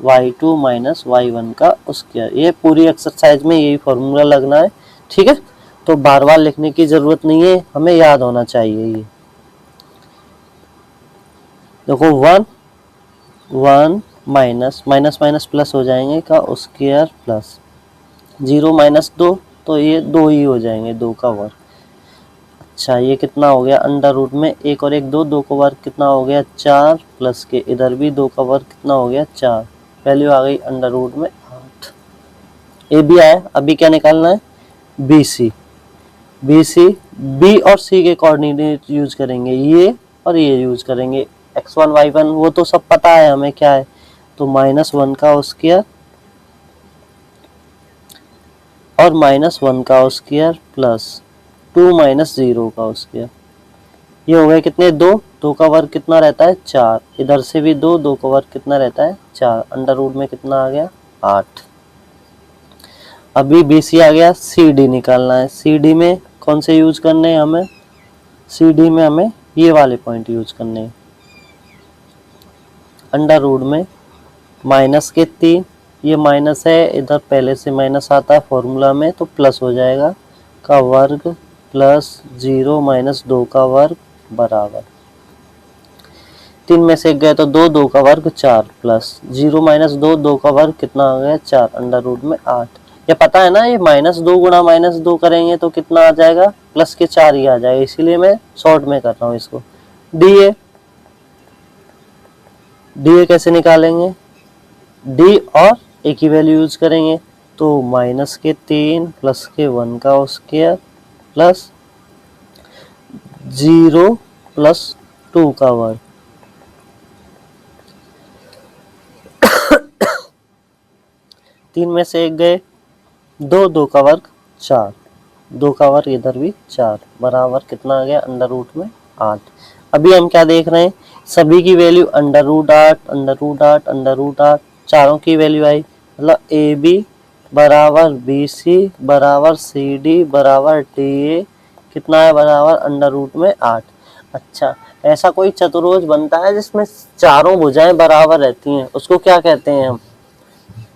y2 minus y1 का स्क्वायर। ये पूरी एक्सरसाइज में यही फॉर्मूला लगना है, ठीक है। तो बार बार लिखने की जरूरत नहीं है, हमें याद होना चाहिए ये। देखो 1 1 माइनस माइनस माइनस प्लस हो जाएंगे का स्क्वायर प्लस 0 माइनस 2, तो ये 2 ही हो जाएंगे, 2 का वर्ग। अच्छा ये कितना हो गया, अंडर रूट में 1 और 1 2, 2 का वर्ग कितना हो गया 4 प्लस के इधर भी 2 का वर्ग कितना हो गया 4, वैल्यू आ गई अंडर रूट में 8। ए बी आया, अभी क्या निकालना है B C. B C B और सी के कोऑर्डिनेट यूज करेंगे, ये और ये यूज करेंगे। x1 y1 वो तो सब पता है हमें क्या है, तो -1 का स्क्वायर और -1 का स्क्वायर प्लस 2 माइनस 0 का स्क्वायर। ये हो गए कितने 2, 2 का वर्ग कितना रहता है 4, इधर से भी 2, 2 का वर्ग कितना रहता है 4, अंडर रूट में कितना आ गया 8। अभी बी सी आ गया, सी डी निकालना है। सी डी में कौन से यूज करने हैं हमें, सी डी में हमें ये वाले पॉइंट यूज करने हैं। अंडर रूट में माइनस के 3, ये माइनस है, इधर पहले से माइनस आता है फॉर्मूला में, तो प्लस हो जाएगा का वर्ग प्लस 0 माइनस 2 का वर्ग बराबर 3 में से 1 गए तो 2, 2 का वर्ग 4 प्लस 0 माइनस 2, 2 का वर्ग कितना आ गया 4, अंडर रूट में 8। ये पता है ना, ये -2 गुणा -2 करेंगे तो कितना आ जाएगा प्लस के 4 ही आ जाएगा, इसीलिए मैं शॉर्ट में कर रहा हूँ इसको। डी ए, डी ए कैसे निकालेंगे, डी और ए की वैल्यू यूज करेंगे, तो माइनस के 3 प्लस के 1 का स्क्वायर प्लस 0 प्लस 2 का वर्ग। तीन में से 1 गए 2, 2 का वर्ग 4, 2 का वर्ग इधर भी 4 बराबर कितना आ गया अंडर रूट में 8। अभी हम क्या देख रहे हैं, सभी की value under root 8 under root 8 under root 8, चारों की वैल्यू आई, मतलब ए बी बराबर बी सी बराबर सी डी बराबर डी ए कितना है बराबर अंडर रूट में 8। अच्छा, ऐसा कोई चतुर्भुज बनता है जिसमें चारों भुजाएं बराबर रहती हैं, उसको क्या कहते हैं हम,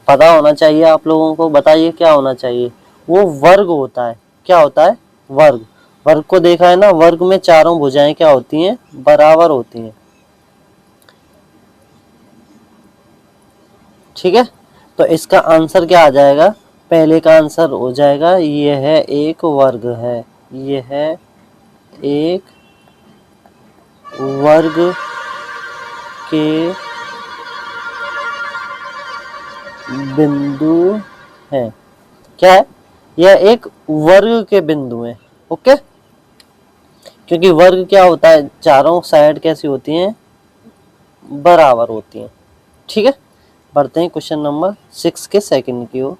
पता होना चाहिए आप लोगों को, बताइए क्या होना चाहिए, वो वर्ग होता है। क्या होता है, वर्ग। वर्ग को देखा है ना, वर्ग में चारों भुजाएं क्या होती हैं, बराबर होती हैं, ठीक है। तो इसका आंसर क्या आ जाएगा, पहले का आंसर हो जाएगा ये है एक वर्ग है, ये है एक वर्ग के बिंदु है। क्या है, यह एक वर्ग के बिंदु है। ओके, क्योंकि वर्ग क्या होता है, चारों साइड कैसी होती हैं, बराबर होती हैं, ठीक है। बढ़ते हैं क्वेश्चन नंबर 6 के सेकंड की ओर।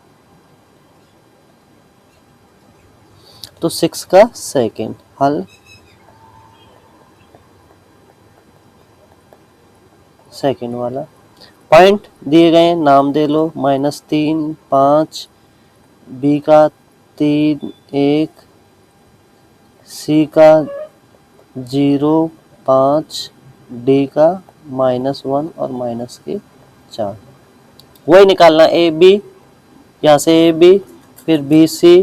तो 6 का सेकंड हल, सेकंड वाला पॉइंट दिए गए, नाम दे लो, -3 5, बी का 3 1, सी का 0 5, डी का -1 और माइनस के 4। वही निकालना ए बी, यहाँ से ए बी फिर बी सी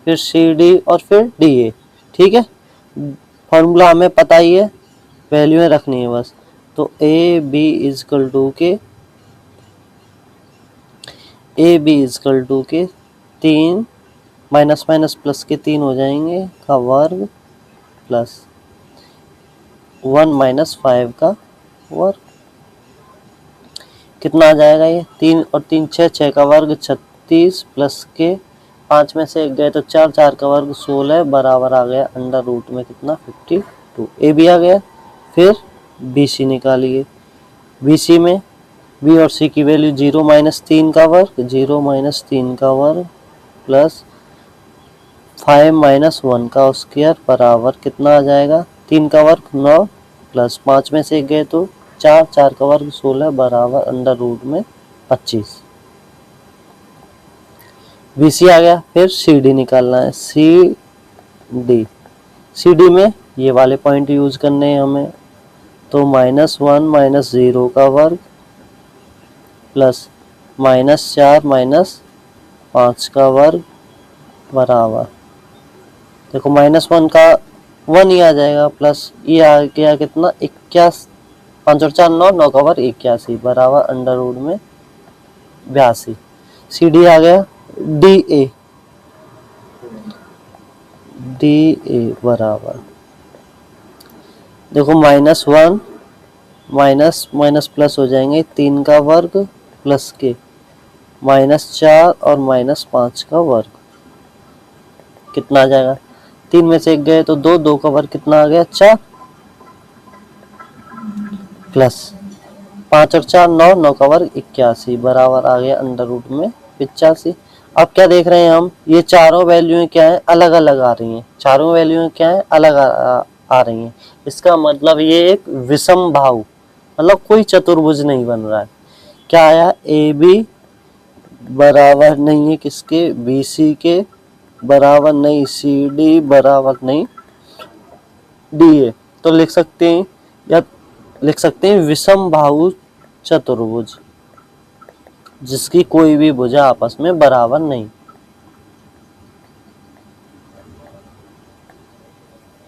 फिर सी डी और फिर डी ए, ठीक है। फॉर्मूला हमें पता ही है, वैल्यू रखनी है बस, तो ए बी इजकल टू के 3 माइनस माइनस प्लस के 3 हो जाएंगे का वर्ग प्लस 1 माइनस 5 का वर्ग। कितना आ जाएगा ये 3 और 3 6, 6 का वर्ग 36 प्लस के 5 में से 1 गए तो 4, 4 का वर्ग 16 बराबर आ गया अंडर रूट में कितना 52। ए भी आ गया। फिर बी सी निकालिए। बी सी में बी और सी की वैल्यू 0 माइनस 3 का वर्ग, 0 माइनस 3 का वर्ग प्लस 5 माइनस 1 का स्क्वायर बराबर कितना आ जाएगा 3 का वर्ग 9 प्लस 5 में से 1 गए तो 4, 4 का वर्ग 16 बराबर अंडर रूट में 25। बी सी आ गया। फिर सी डी निकालना है। सी डी में ये वाले पॉइंट यूज करने हैं हमें। तो -1 माइनस 0 का वर्ग प्लस -4 माइनस 5 का वर्ग बराबर, देखो -1 का 1 ही आ जाएगा प्लस ये आ गया कितना 81, 5 और 4 9, 9 का वर्ग 81 बराबर अंडर रूट में 82। सी डी आ गया। डी ए बराबर, देखो -1 माइनस माइनस प्लस हो जाएंगे 3 का वर्ग प्लस के -4 और -5 का वर्ग कितना आ जाएगा 3 में से 1 गए तो 2, 2 का वर्ग कितना आ गया 4 प्लस 5 और 4 9, 9 का वर्ग 81 बराबर आ गया अंडर रूट में 85। अब क्या देख रहे हैं हम, ये चारों वैल्यूएं क्या है अलग अलग आ रही हैं। चारों वैल्यूएं क्या है अलग आ रही हैं। इसका मतलब ये एक विषम बाहु, मतलब कोई चतुर्भुज नहीं बन रहा है। क्या आया ए बी बराबर नहीं है किसके बी सी के, बराबर नहीं सी डी, बराबर नहीं डी ए। तो लिख सकते हैं या लिख सकते हैं विषम बाहु चतुर्भुज जिसकी कोई भी भुजा आपस में बराबर नहीं।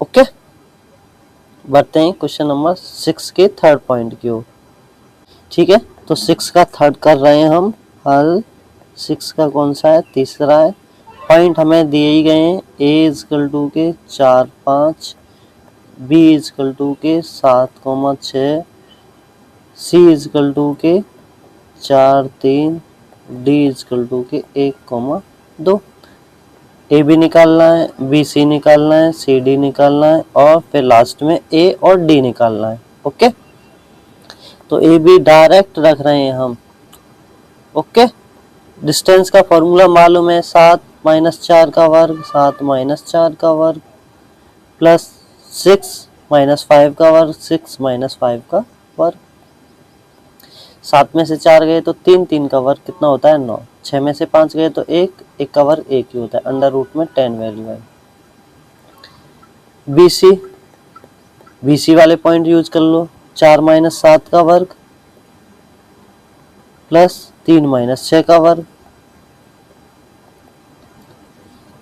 ओके, बढ़ते हैं क्वेश्चन नंबर 6 के थर्ड पॉइंट की ओर। ठीक है, तो 6 का थर्ड कर रहे हैं हम हल। 6 का कौन सा है तीसरा है। पॉइंट हमें दिए ही गए हैं। ए इजकल टू के 4 5, बी इजकल टू के 7,6, सी इजकल टू के 4 3, डी इजकल टू के 1,2। ए बी निकालना है, बी सी निकालना है, सी डी निकालना है और फिर लास्ट में ए और डी निकालना है। ओके, तो ए बी डायरेक्ट रख रहे हैं हम। ओके, डिस्टेंस का फॉर्मूला मालूम है 7 माइनस 4 का वर्ग, 7 माइनस 4 का वर्ग प्लस 6 माइनस 5 का वर्ग, 6 माइनस 5 का वर्ग। 7 में से 4 गए तो 3, 3 का वर्ग कितना होता है 9, 6 में से 5 गए तो 1, 1 का वर्ग 1 ही होता है। अंडर रूट में 10 वैल्यू है। बी सी वाले पॉइंट यूज कर लो। 4 माइनस 7 का वर्ग प्लस 3 माइनस 6 का वर्ग,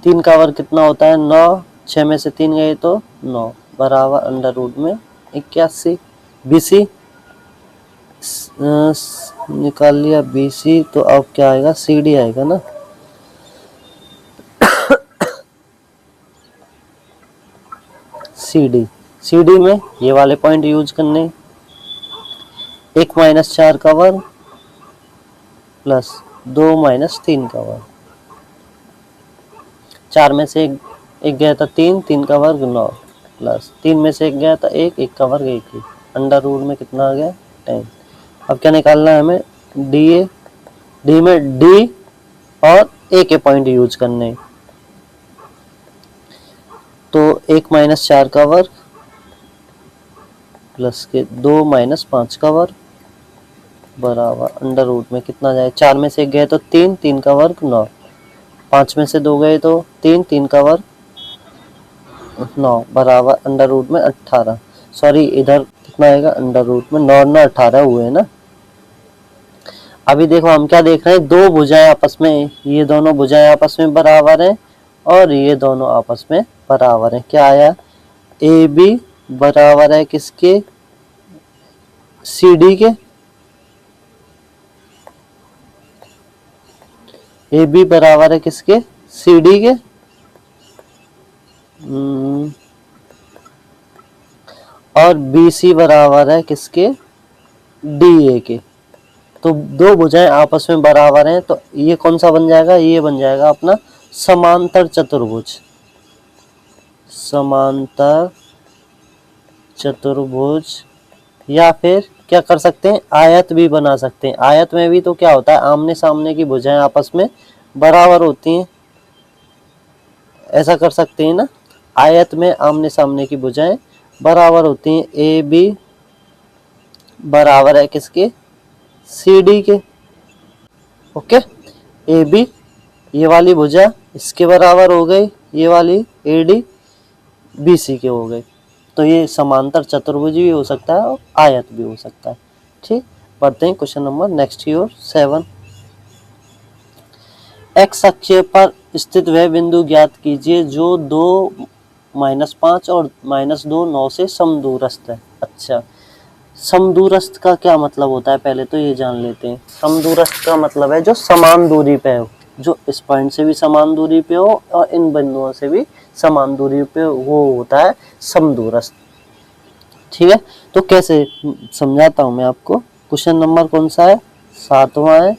3 का वर्ग कितना होता है 9, 6 में से 3 गए तो 9 बराबर अंडर रूट में 81। बी सी निकाल लिया बी सी, तो अब क्या आएगा सी डी आएगा ना। सी डी में ये वाले पॉइंट यूज करने। 1 माइनस 4 का वर्ग प्लस 2 माइनस 3 का वर्ग। 4 में से एक गया था 3, 3 का वर्ग 9 प्लस 3 में से एक गया था 1, 1 का वर्ग 1 ही। अंडर रूट में कितना आ गया 10। अब क्या निकालना है हमें डी ए। डी में डी और ए के पॉइंट यूज करने। तो 1 माइनस 4 का वर्ग प्लस के 2 माइनस 5 का वर्ग बराबर अंडर रूट में कितना जाए 4 में से एक गए तो 3, 3 का वर्ग 9, 5 में से 2 गए तो 3, 3 का वर्ग 9 बराबर अंडर रूट में 18। सॉरी, इधर कितना आएगा अंडर रूट में 9 9 18 हुए ना। अभी देखो हम क्या देख रहे हैं, दो भुजाएं आपस में, ये दोनों भुजाएं आपस में बराबर हैं और ये दोनों आपस में बराबर हैं। क्या आया ए बी बराबर है किसके सी डी के, ए बी बराबर है किसके, सी डी के, और बी सी बराबर है किसके, डी ए के। तो दो भुजाएं आपस में बराबर हैं, तो ये कौन सा बन जाएगा, ये बन जाएगा अपना समांतर चतुर्भुज। समांतर चतुर्भुज, या फिर क्या कर सकते हैं, आयत भी बना सकते हैं। आयत में भी तो क्या होता है, आमने सामने की भुजाएं आपस में बराबर होती हैं, ऐसा कर सकते हैं ना। आयत में आमने सामने की भुजाएं बराबर होती हैं। ए बी बराबर है किसके, सी डी के। ओके, ए बी ये वाली भुजा इसके बराबर हो गई, ये वाली ए डी बी सी के हो गई। तो ये समांतर चतुर्भुज भी हो सकता है और आयत भी हो सकता है। ठीक, पढ़ते हैं क्वेश्चन नंबर नेक्स्ट की ओर 7। एक्स अक्ष पर स्थित वह बिंदु ज्ञात कीजिए जो 2 -5 और -2 9 से समदूरस्थ है। अच्छा, समदूरस्थ का क्या मतलब होता है, पहले तो ये जान लेते हैं। समदूरस्थ का मतलब है जो समान दूरी पे हो, जो इस पॉइंट से भी समान दूरी पे हो और इन बिंदुओं से भी समान दूरी पे, वो होता है समदूरस्थ। ठीक है, तो कैसे समझाता हूं मैं आपको। क्वेश्चन नंबर कौन सा है, 7वां है।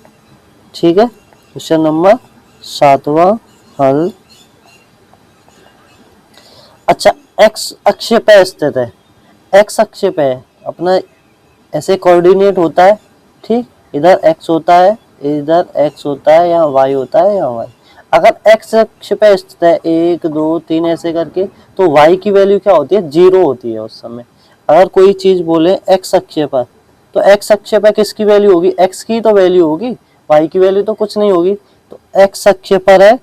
ठीक है, क्वेश्चन नंबर 7वां हल। अच्छा, एक्स अक्ष पे स्थित है, एक्स अक्ष पे अपना ऐसे कोऑर्डिनेट होता है। ठीक, इधर x होता है, इधर x होता है, यहाँ y होता है, यहाँ y। अगर x अक्ष पे स्थित है 1 2 3 ऐसे करके, तो y की वैल्यू क्या होती है, 0 होती है उस समय। अगर कोई चीज बोले x अक्ष पर, तो x अक्ष पर किसकी वैल्यू होगी, x की तो वैल्यू होगी, y की वैल्यू तो कुछ नहीं होगी। तो x अक्ष पर है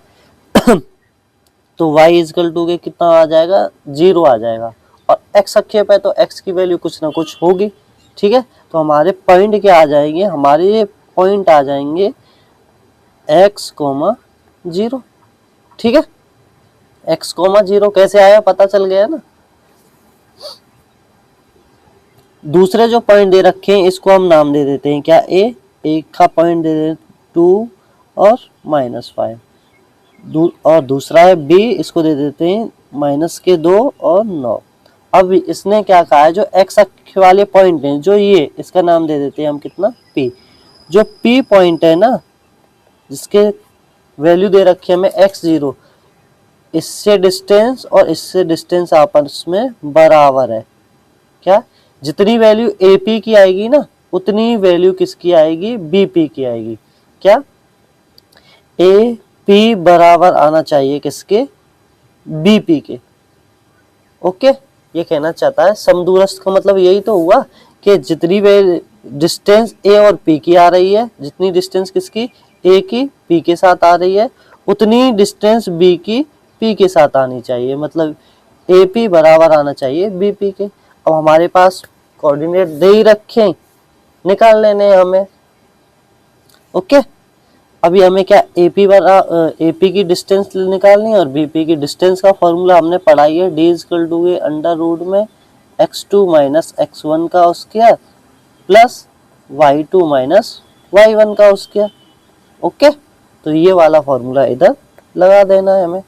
तो y इजकल टू के कितना आ जाएगा, 0 आ जाएगा। और x अक्ष पे तो x की वैल्यू कुछ ना कुछ होगी। ठीक है, तो हमारे पॉइंट क्या आ जाएंगे, हमारे पॉइंट आ जाएंगे x, 0। ठीक है, x, 0 कैसे आया, पता चल गया ना। दूसरे जो पॉइंट दे रखे हैं इसको हम नाम दे देते हैं क्या, a, एक का पॉइंट दे देते 2 और -5, और दूसरा है b, इसको दे देते हैं -2 और 9। अब इसने क्या कहा है, जो x अक्ष वाले पॉइंट हैं, जो ये, इसका नाम दे देते हैं हम कितना, p। जो p पॉइंट है ना, जिसके वैल्यू दे रखी है हमें x0, इससे डिस्टेंस और इससे डिस्टेंस आपस में बराबर है। क्या, जितनी वैल्यू AP की आएगी ना, उतनी वैल्यू किसकी आएगी, BP की आएगी। क्या, AP बराबर आना चाहिए किसके, BP के। ओके, ये कहना चाहता है समदूरस्थ का मतलब यही तो हुआ कि जितनी डिस्टेंस A और P की आ रही है, जितनी डिस्टेंस किसकी, A की P के साथ आ रही है, उतनी डिस्टेंस B की P के साथ आनी चाहिए। मतलब AP बराबर आना चाहिए BP के। अब हमारे पास कोऑर्डिनेट दे ही रखे, निकाल लेने हमें। ओके, अभी हमें क्या, AP की डिस्टेंस निकालनी है और BP की डिस्टेंस का फॉर्मूला हमने पढ़ाई है, D equal to under root में x2 माइनस x1 का square plus y2 minus y1 का स्क्वायर। ओके, तो ये वाला फॉर्मूला इधर लगा देना है हमें।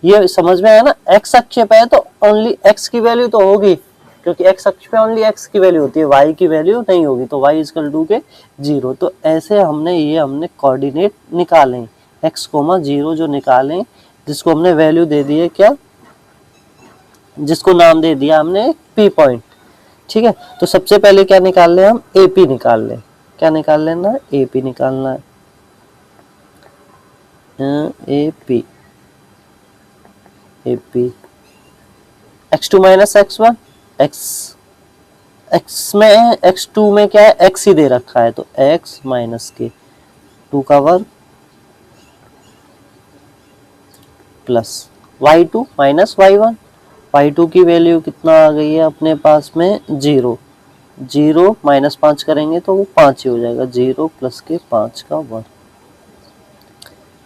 ये समझ में आया ना, x अक्ष पे है तो ओनली x की वैल्यू तो होगी, क्योंकि x अक्ष पे ओनली x की वैल्यू होती है, y की वैल्यू नहीं होगी, तो y इक्वल टू के 0। तो ऐसे हमने कोऑर्डिनेट निकाले, x, 0 जो निकालें, जिसको हमने वैल्यू दे दी है क्या, जिसको नाम दे दिया हमने P पॉइंट। ठीक है, तो सबसे पहले क्या निकाल लें हम, AP निकाल लें। क्या निकाल लेना, AP निकालना है, AP x2 minus x1, x में x2 में क्या है, x ही दे रखा है, तो x माइनस के 2 का वर्ग plus y2 minus y1, y2 की वैल्यू कितना आ गई है अपने पास में, 0 माइनस 5 करेंगे तो वो 5 ही हो जाएगा, 0 प्लस के 5 का वर्ग।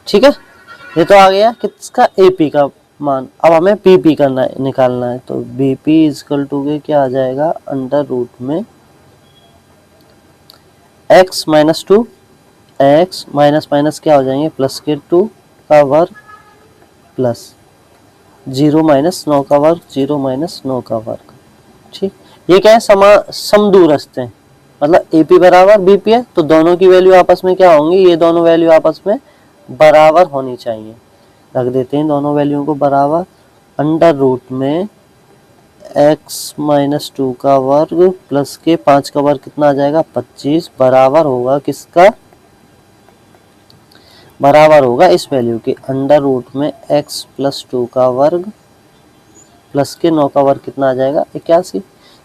ठीक है, ये तो आ गया किसका, AP का मान। अब हमें PP करना निकालना है, तो BP इक्वल टू के क्या आ जाएगा, अंडर रूट में x minus two, x minus minus क्या हो जाएंगे, प्लस के 2 का वर्ग प्लस 0 माइनस 9 का वर्ग, 0 माइनस 9 का वर्ग। ठीक, ये क्या है, समदूरस्थ है, मतलब AP बराबर BP है, तो दोनों की वैल्यू आपस में क्या होंगी, ये दोनों वैल्यू आपस में बराबर होनी चाहिए। रख देते हैं दोनों वैल्यू को बराबर। अंडर रूट में x माइनस 2 का वर्ग प्लस के 5 का वर्ग कितना आ जाएगा, 25, बराबर होगा किसका, बराबर होगा इस वैल्यू के, अंडर रूट में x प्लस 2 का वर्ग प्लस के 9 का वर्ग कितना आ जाएगा, 81।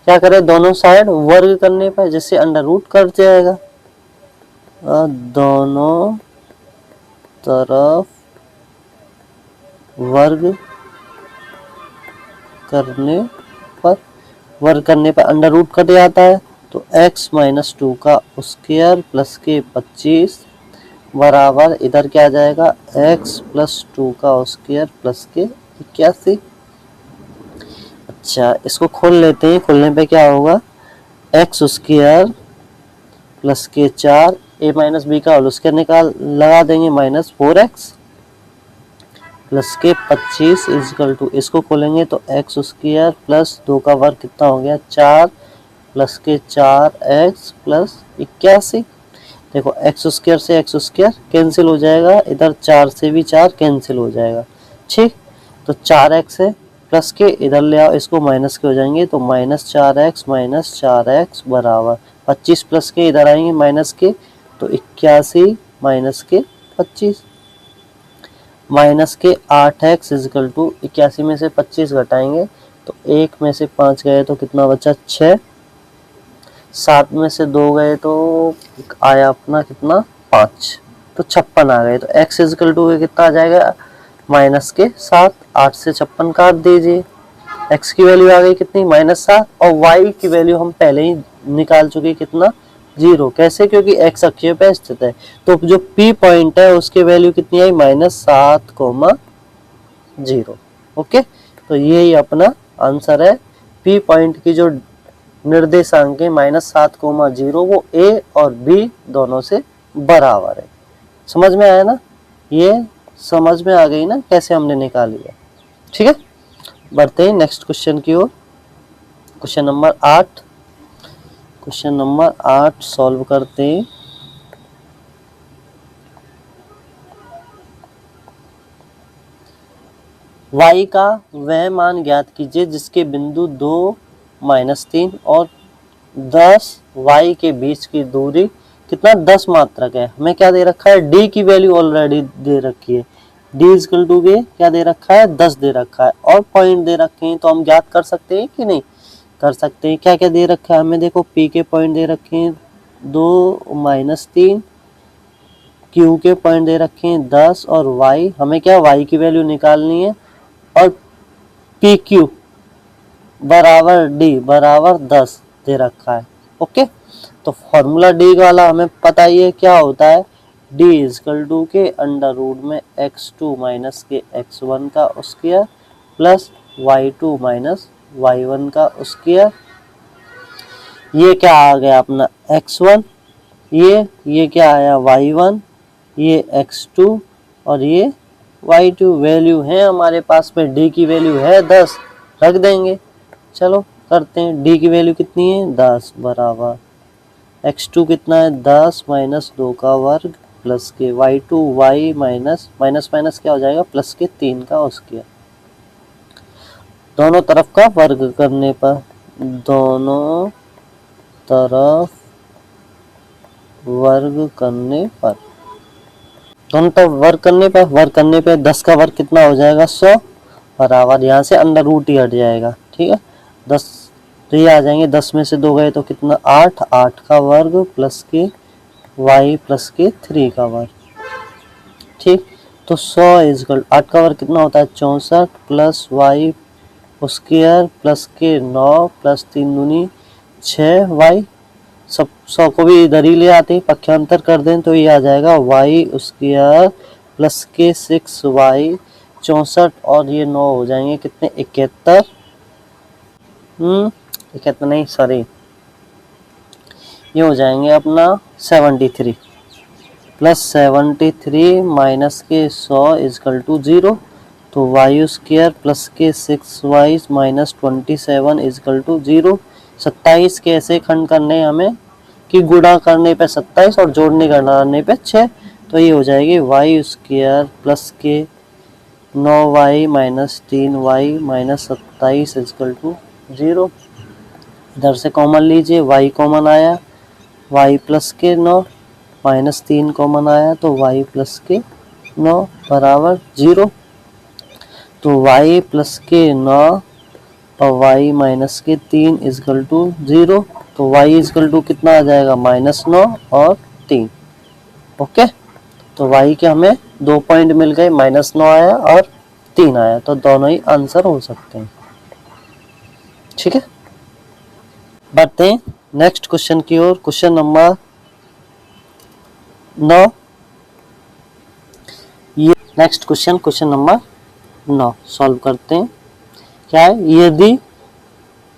क्या करें, दोनों साइड वर्ग करने पर जिससे अंडर रूट कट जाएगा, दोनों तरफ वर्ग करने पर अंडर रूट कट जाता है, तो x माइनस 2 का स्क्वायर प्लस के 25 बराबर इधर क्या आ जाएगा, x प्लस 2 का स्क्वायर प्लस के 81। अच्छा, इसको खोल लेते हैं, खोलने पे क्या होगा, एक्स स्क्वायर प्लस के 4, a माइनस बी का होल स्क्वायर निकाल लगा देंगे, माइनस 4x प्लस के 25 इजकल टू, इसको खोलेंगे तो एक्स स्क्वायर प्लस 2 का वर्ग कितना हो गया, 4 प्लस के 4x प्लस 81। देखो एक्स स्क्वायर से एक्स स्क्वायर कैंसिल हो जाएगा, इधर 4 से भी 4 कैंसिल हो जाएगा। ठीक, तो 4x है प्लस के इधर ले आओ, इसको माइनस के हो जाएंगे, तो माइनस 4x बराबर 25 प्लस के इधर आएंगे माइनस के, तो 81 माइनस के 25, माइनस के 8x इजकल टू 81 में से 25 घटाएंगे तो 1 में से 5 गए तो कितना बचा, 6, 7 में से 2 गए तो आया अपना कितना, 5, तो 56 आ गए। तो x इजकल टू कितना आ जाएगा, माइनस के 7, 8 से 56 काट दीजिए, x की वैल्यू आ गई कितनी, -7, और y की वैल्यू हम पहले ही निकाल चुके कितना, 0। कैसे, क्योंकि x अक्ष पे स्थित है, तो जो P पॉइंट है उसकी वैल्यू कितनी आई, -7, 0। ओके, तो यही अपना आंसर है। P पॉइंट की जो निर्देशांक है -7, 0 वो A और B दोनों से बराबर है। समझ में आया ना, ये समझ में आ गई ना कैसे हमने निकाल लिया। ठीक है, बढ़ते हैं नेक्स्ट क्वेश्चन की ओर। Question number 8, question number 8 solve करते हैं। y का वह मान ज्ञात कीजिए जिसके बिंदु 2, -3 और 10 y के बीच की दूरी कितना, 10 मात्रक है। हमें क्या दे रखा है, d की वैल्यू ऑलरेडी दे रखी है, d इजकल टू क्या दे रखा है, 10 दे रखा है, और पॉइंट दे रखे हैं, तो हम ज्ञात कर सकते हैं कि नहीं कर सकते हैं। क्या क्या दे रखा है हमें, देखो p के पॉइंट दे रखे हैं 2, -3, q के पॉइंट दे रखे हैं 10 और y, हमें क्या y की वैल्यू निकालनी है, और पी क्यू बराबर डी बराबर 10 दे रखा है। ओके, तो फॉर्मूला डी वाला हमें पता ही है क्या होता है, डी इजकल टू के अंडर रूट में x2 माइनस के x1 का square plus y2 minus y1 का स्क्वायर। ये क्या आ गया अपना x1, ये क्या आया y1, ये x2 और ये y2 वैल्यू है हमारे पास में, d की वैल्यू है 10, रख देंगे। चलो करते हैं, d की वैल्यू कितनी है, 10 बराबर x2 कितना है, 10 माइनस 2 का वर्ग प्लस के y2 y माइनस माइनस क्या हो जाएगा, प्लस के 3 का स्क्वायर। दोनों तरफ का वर्ग करने पर, दोनों तरफ वर्ग करने पर, दोनों तरफ वर्ग करने पे 10 का वर्ग कितना हो जाएगा, 100 बराबर, यहाँ से अंडर रूट ही हट जाएगा। ठीक है, 10 तो ये आ जाएंगे, 10 में से 2 गए तो कितना, 8, 8 का वर्ग प्लस के y प्लस के 3 का वर्ग। ठीक, तो 100 इजकल 8 का वर्ग कितना होता है, 64 प्लस y स्क्वायर प्लस के 9 प्लस 3 दूनी 6y, सब 100 को भी इधर ही ले आते हैं, पक्षांतर कर दें तो ये आ जाएगा y स्क्वायर प्लस के 6y, 64 और ये 9 हो जाएंगे कितने, 71, 71 नहीं सॉरी ये हो जाएंगे अपना 73 प्लस 73 माइनस के 100 इजकल टू 0। तो वाई स्क्वायर प्लस के 6y माइनस 27 इजकल टू 0। 27 के ऐसे खंड करने हमें कि गुणा करने पे 27 और जोड़ने करने पे 6। तो ये हो जाएगी वाई स्क्वायर प्लस के 9y minus 3y minus 27 is equal to 0। इधर से कॉमन लीजिए, y कॉमन आया, y प्लस के 9 माइनस 3 कॉमन आया तो y प्लस के 9 बराबर 0। तो y प्लस के 9 और y माइनस के 3 इजकल टू 0। तो y इजकल टू कितना आ जाएगा, -9 और 3। ओके, तो y के हमें 2 पॉइंट मिल गए, -9 आया और 3 आया, तो दोनों ही आंसर हो सकते हैं। ठीक है, बढ़ते हैं नेक्स्ट क्वेश्चन की ओर। Question number 9। ये नेक्स्ट क्वेश्चन नंबर 9 सॉल्व करते हैं। क्या है, यदि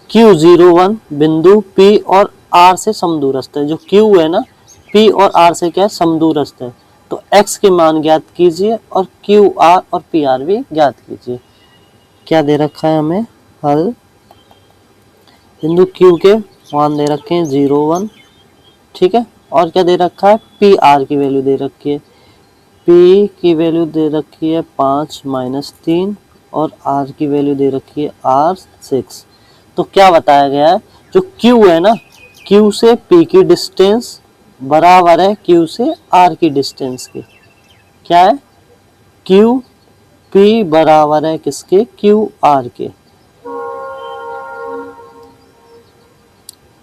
Q01 बिंदु P और R से समदूरस्थ है। जो Q है ना, P और R से क्या है, समदूरस्थ है। तो X के मान ज्ञात कीजिए और QR और PR भी ज्ञात कीजिए। क्या दे रखा है हमें हल, बिंदु Q के मान दे रखे हैं 0, 1, ठीक है, और क्या दे रखा है, PR की वैल्यू दे रखी है, P की वैल्यू दे रखी है 5 माइनस 3 और R की वैल्यू दे रखी है R 6। तो क्या बताया गया है, जो Q है ना, Q से P की डिस्टेंस बराबर है Q से R की डिस्टेंस के। क्या है, Q P बराबर है किसके, Q R के।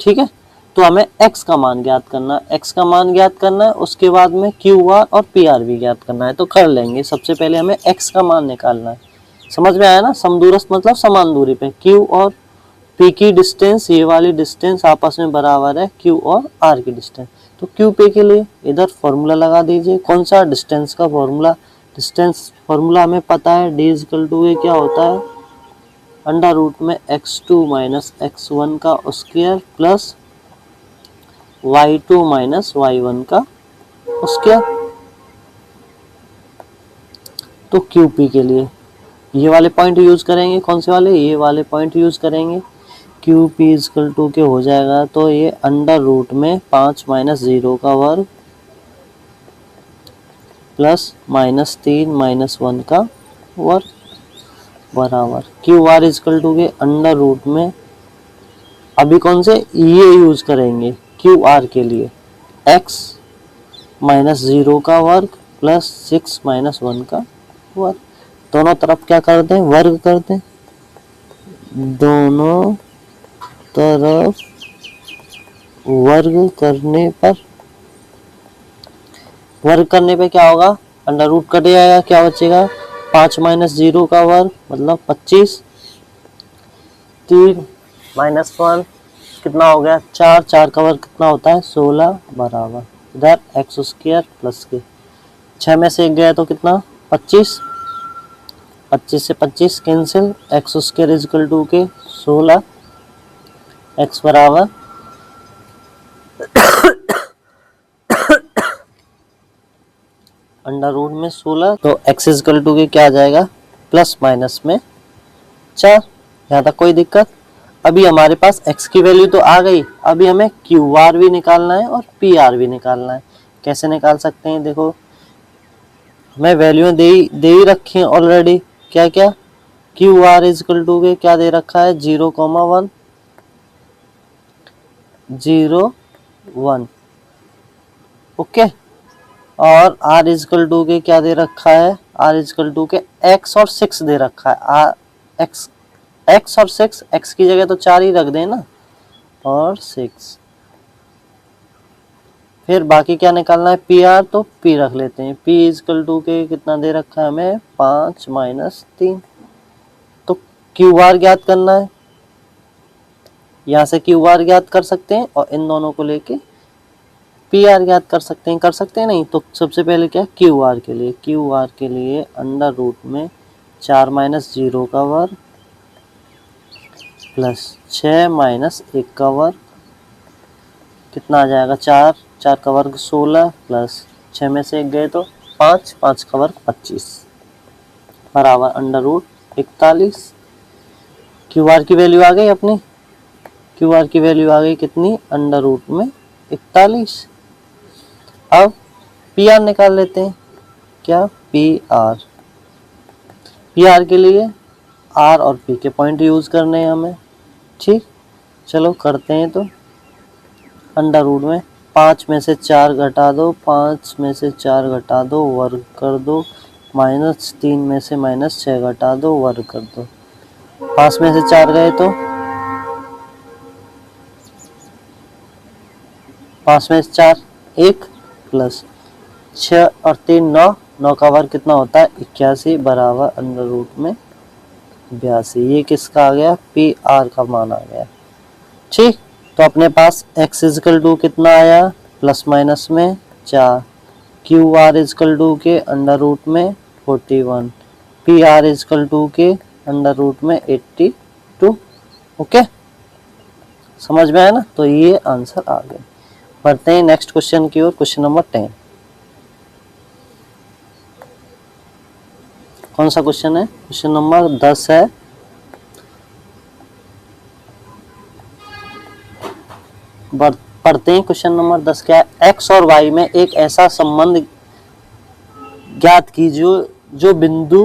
ठीक है, तो हमें x का मान ज्ञात करना है, x का मान ज्ञात करना है, उसके बाद में QR और PR भी ज्ञात करना है। तो कर लेंगे, सबसे पहले हमें x का मान निकालना है। समझ में आया ना, समदूरस्थ मतलब समान दूरी पे। Q और P की डिस्टेंस, ये वाली डिस्टेंस आपस में बराबर है Q और R की डिस्टेंस। तो Q P के लिए इधर फॉर्मूला लगा दीजिए। कौन सा, डिस्टेंस का फॉर्मूला। डिस्टेंस फॉर्मूला हमें पता है, D इक्वल टू क्या होता है, अंडर रूट में x2 माइनस x1 का square plus y2 minus y1 का स्क्वायर। तो QP के लिए ये वाले पॉइंट यूज करेंगे। कौन से वाले, ये वाले पॉइंट यूज करेंगे। QP इक्वल टू के हो जाएगा, तो ये अंडर रूट में 5 माइनस 0 का वर्ग प्लस -3 माइनस 1 का वर्ग बराबर QR इक्वल टू के अंडर रूट में, अभी कौन से ये यूज करेंगे QR के लिए, x माइनस 0 का वर्ग प्लस 6 माइनस 1 का वर्ग। दोनों तरफ क्या कर दें, वर्ग कर दें। दोनों तरफ वर्ग करने पर क्या होगा, अंडर रूट कट जाएगा, क्या बचेगा, 5 माइनस 0 का वर्ग मतलब 25, 3 माइनस 1 कितना हो गया, 4, 4 का वर्ग कितना होता है, 16 बराबर इधर एक्स स्क्वायर प्लस के 6 में से 1 गया तो कितना, 25, 25 से 25 cancel, x square equal to के 16, एक्स बराबर अंडर रूट में 16, तो एक्स इक्वल टू के क्या आ जाएगा, प्लस माइनस में 4। यहाँ तक कोई दिक्कत। अभी हमारे पास x की वैल्यू तो आ गई, अभी हमें QR भी निकालना है और PR भी निकालना है। कैसे निकाल सकते हैं, देखो हमें वैल्यू दे ही रखी है ऑलरेडी। क्या क्या, QR इक्वल टू के क्या दे रखा है, 0,1, 0, 1, ओके। और R इक्वल टू के क्या दे रखा है, R इक्वल टू के x और 6 दे रखा है। x और 6, x की जगह तो 4 ही रख देना और 6। फिर बाकी क्या निकालना है, PR, तो P रख लेते हैं। P इक्वल टू के कितना दे रखा है हमें, 5 माइनस 3। तो QR ज्ञात करना है, यहाँ से QR ज्ञात कर सकते हैं और इन दोनों को लेके PR ज्ञात कर सकते हैं नहीं। तो सबसे पहले क्या, QR के लिए अंडर रूट में 4 माइनस 0 का वर्ग प्लस 6 माइनस 1 का वर्ग कितना आ जाएगा, 4, 4 का वर्ग 16 प्लस 6 में से 1 गए तो 5, 5 का वर्ग 25 बराबर अंडर रूट 41। क्यू आर की वैल्यू आ गई अपनी, क्यू आर की वैल्यू आ गई कितनी, अंडर रूट में 41। अब पी आर निकाल लेते हैं, क्या, पी आर के लिए आर और पी के पॉइंट यूज करने हैं हमें, ठीक। चलो करते हैं, तो अंडर रूट में 5 में से 4 घटा दो, 5 में से 4 घटा दो, वर्ग कर दो, -3 में से -6 घटा दो, वर्ग कर दो। 5 में से 4 गए तो 5 में से 4 1 प्लस 6 और 3 9, 9 का वर्ग कितना होता है, 81 बराबर अंडर रूट में 82। ये किसका आ गया, पी आर का मान आ गया, ठीक। तो अपने पास x इजकल टू कितना आया, प्लस माइनस में 4, क्यू आर इजकल टू के अंडर रूट में 41, पी आर इजकल टू के अंडर रूट में 82। ओके, समझ में आया ना, तो ये आंसर आ गए। बढ़ते हैं नेक्स्ट क्वेश्चन की ओर, क्वेश्चन नंबर 10। कौन सा क्वेश्चन है, क्वेश्चन नंबर 10 है। पढ़ते हैं क्वेश्चन नंबर 10 क्या है। एक्स और वाई में एक ऐसा संबंध ज्ञात कीजिए जो बिंदु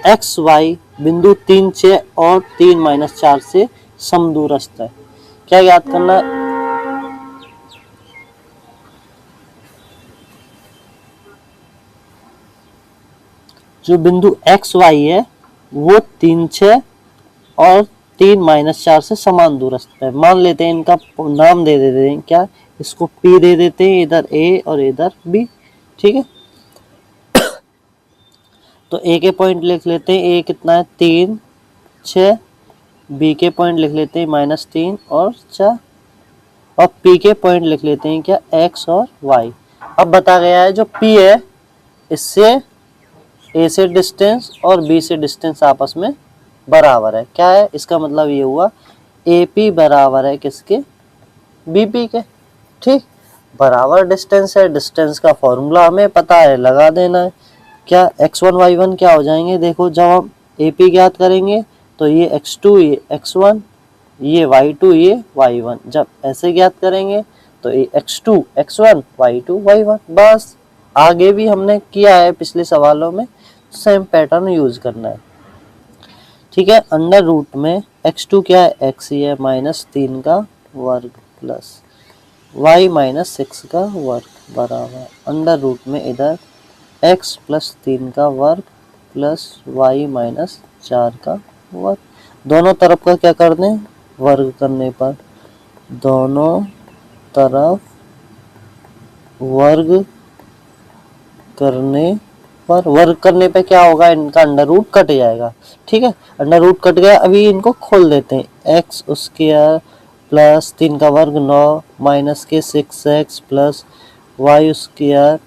एक्स वाई बिंदु 3 6 और 3 - 4 से समदूरस्थ है। क्या ज्ञात करना है, जो बिंदु एक्स वाई है वो 3 6 और 3 - 4 से समान दूरस्थ है। मान लेते हैं इनका नाम दे देते हैं, क्या, इसको P दे देते हैं, इधर A और इधर B, ठीक है। तो A के पॉइंट लिख लेते हैं, A कितना है 3 6, B के पॉइंट लिख लेते हैं -3 और 4, और P के पॉइंट लिख लेते हैं क्या, X और Y। अब बता गया है जो P है इससे A से डिस्टेंस और B से डिस्टेंस आपस में बराबर है। क्या है, इसका मतलब ये हुआ AP बराबर है किसके, BP के, ठीक। बराबर डिस्टेंस है, डिस्टेंस का फॉर्मूला हमें पता है, लगा देना है। क्या x1 y1 क्या हो जाएंगे, देखो जब हम AP ज्ञात करेंगे तो ये x2 ये x1 ये y2 ये y1, जब ऐसे ज्ञात करेंगे तो ये x2 x1 y2 y1। बस आगे भी हमने किया है पिछले सवालों में, सेम पैटर्न यूज करना है, ठीक है। अंडर रूट में x2 क्या है, x ही है -3 का वर्ग प्लस y -6 का वर्ग बराबर अंडर रूट में इधर x + 3 का वर्ग प्लस y -4 का वर्ग। दोनों तरफ का क्या कर दें, वर्ग करने पर, दोनों तरफ वर्ग करने पर, वर्ग करने पे क्या होगा, इनका अंडर रूट कट जाएगा, ठीक है। अंडर रूट कट गया, अभी इनको खोल देते हैं, x स्क्वायर प्लस 3 का वर्ग 9 माइनस के 6x प्लस y स्क्वायर,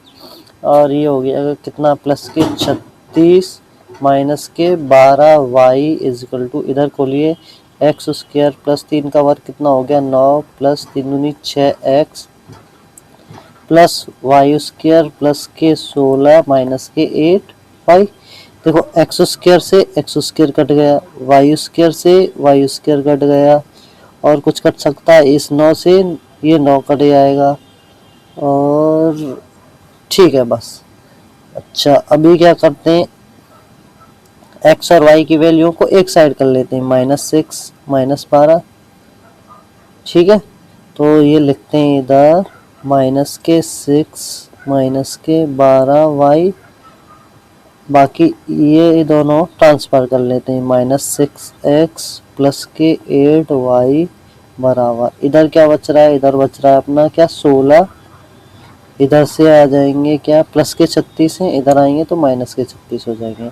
और ये हो गया कितना, प्लस के 36 माइनस के 12y इजकल टू, इधर खोलिए x स्क्वायर प्लस 3 का वर्ग कितना हो गया 9 प्लस 3 दूनी 6x plus Y square plus के 16 माइनस के 8y। देखो एक्स स्क्वायर से एक्स स्क्वायर कट गया, वाई स्क्वायर से वाई स्क्वायर कट गया, और कुछ कट सकता है, इस 9 से ये 9 कट जाएगा, और ठीक है बस। अच्छा अभी क्या करते हैं, एक्स और वाई की वैल्यू को एक साइड कर लेते हैं, -6 -12, ठीक है। तो ये लिखते हैं इधर -6 माइनस के 12y, बाकी ये दोनों ट्रांसफर कर लेते हैं, -6x प्लस के 8y बराबर, इधर क्या बच रहा है, इधर बच रहा है अपना क्या 16, इधर से आ जाएंगे क्या प्लस के 36 हैं, इधर आएंगे तो माइनस के 36 हो जाएंगे।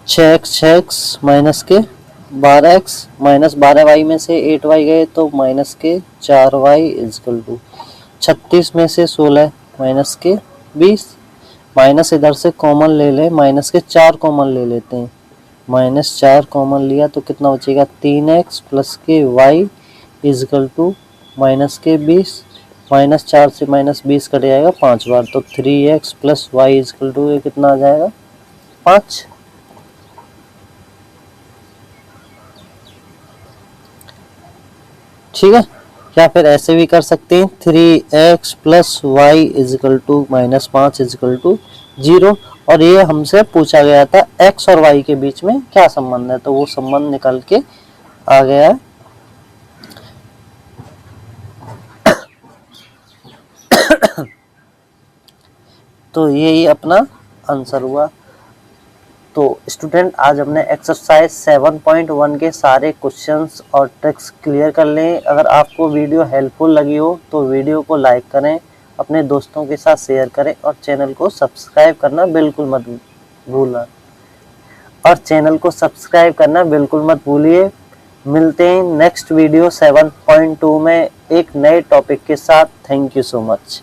6x माइनस के 12x माइनस 12y में से 8y गए तो माइनस के 4y इजकल टू 36 में से 16 माइनस के 20, माइनस इधर से कॉमन ले लें, माइनस के 4 कॉमन ले लेते हैं, -4 कॉमन लिया तो कितना बचेगा 3x प्लस के वाई इजकल टू माइनस के 20, -4 से -20 कट जाएगा 5 बार तो 3x plus y equal to ये कितना आ जाएगा 5। ठीक है, या फिर ऐसे भी कर सकते हैं 3x plus y equal to -5 equal to 0। और ये हमसे पूछा गया था x और y के बीच में क्या संबंध है, तो वो संबंध निकल के आ गया है। तो यही अपना आंसर हुआ। तो स्टूडेंट आज हमने एक्सरसाइज 7.1 के सारे क्वेश्चंस और ट्रिक्स क्लियर कर लें। अगर आपको वीडियो हेल्पफुल लगी हो तो वीडियो को लाइक करें, अपने दोस्तों के साथ शेयर करें और चैनल को सब्सक्राइब करना बिल्कुल मत भूलना। और चैनल को सब्सक्राइब करना बिल्कुल मत भूलिए। मिलते हैं नेक्स्ट वीडियो 7.2 में एक नए टॉपिक के साथ। Thank you so much.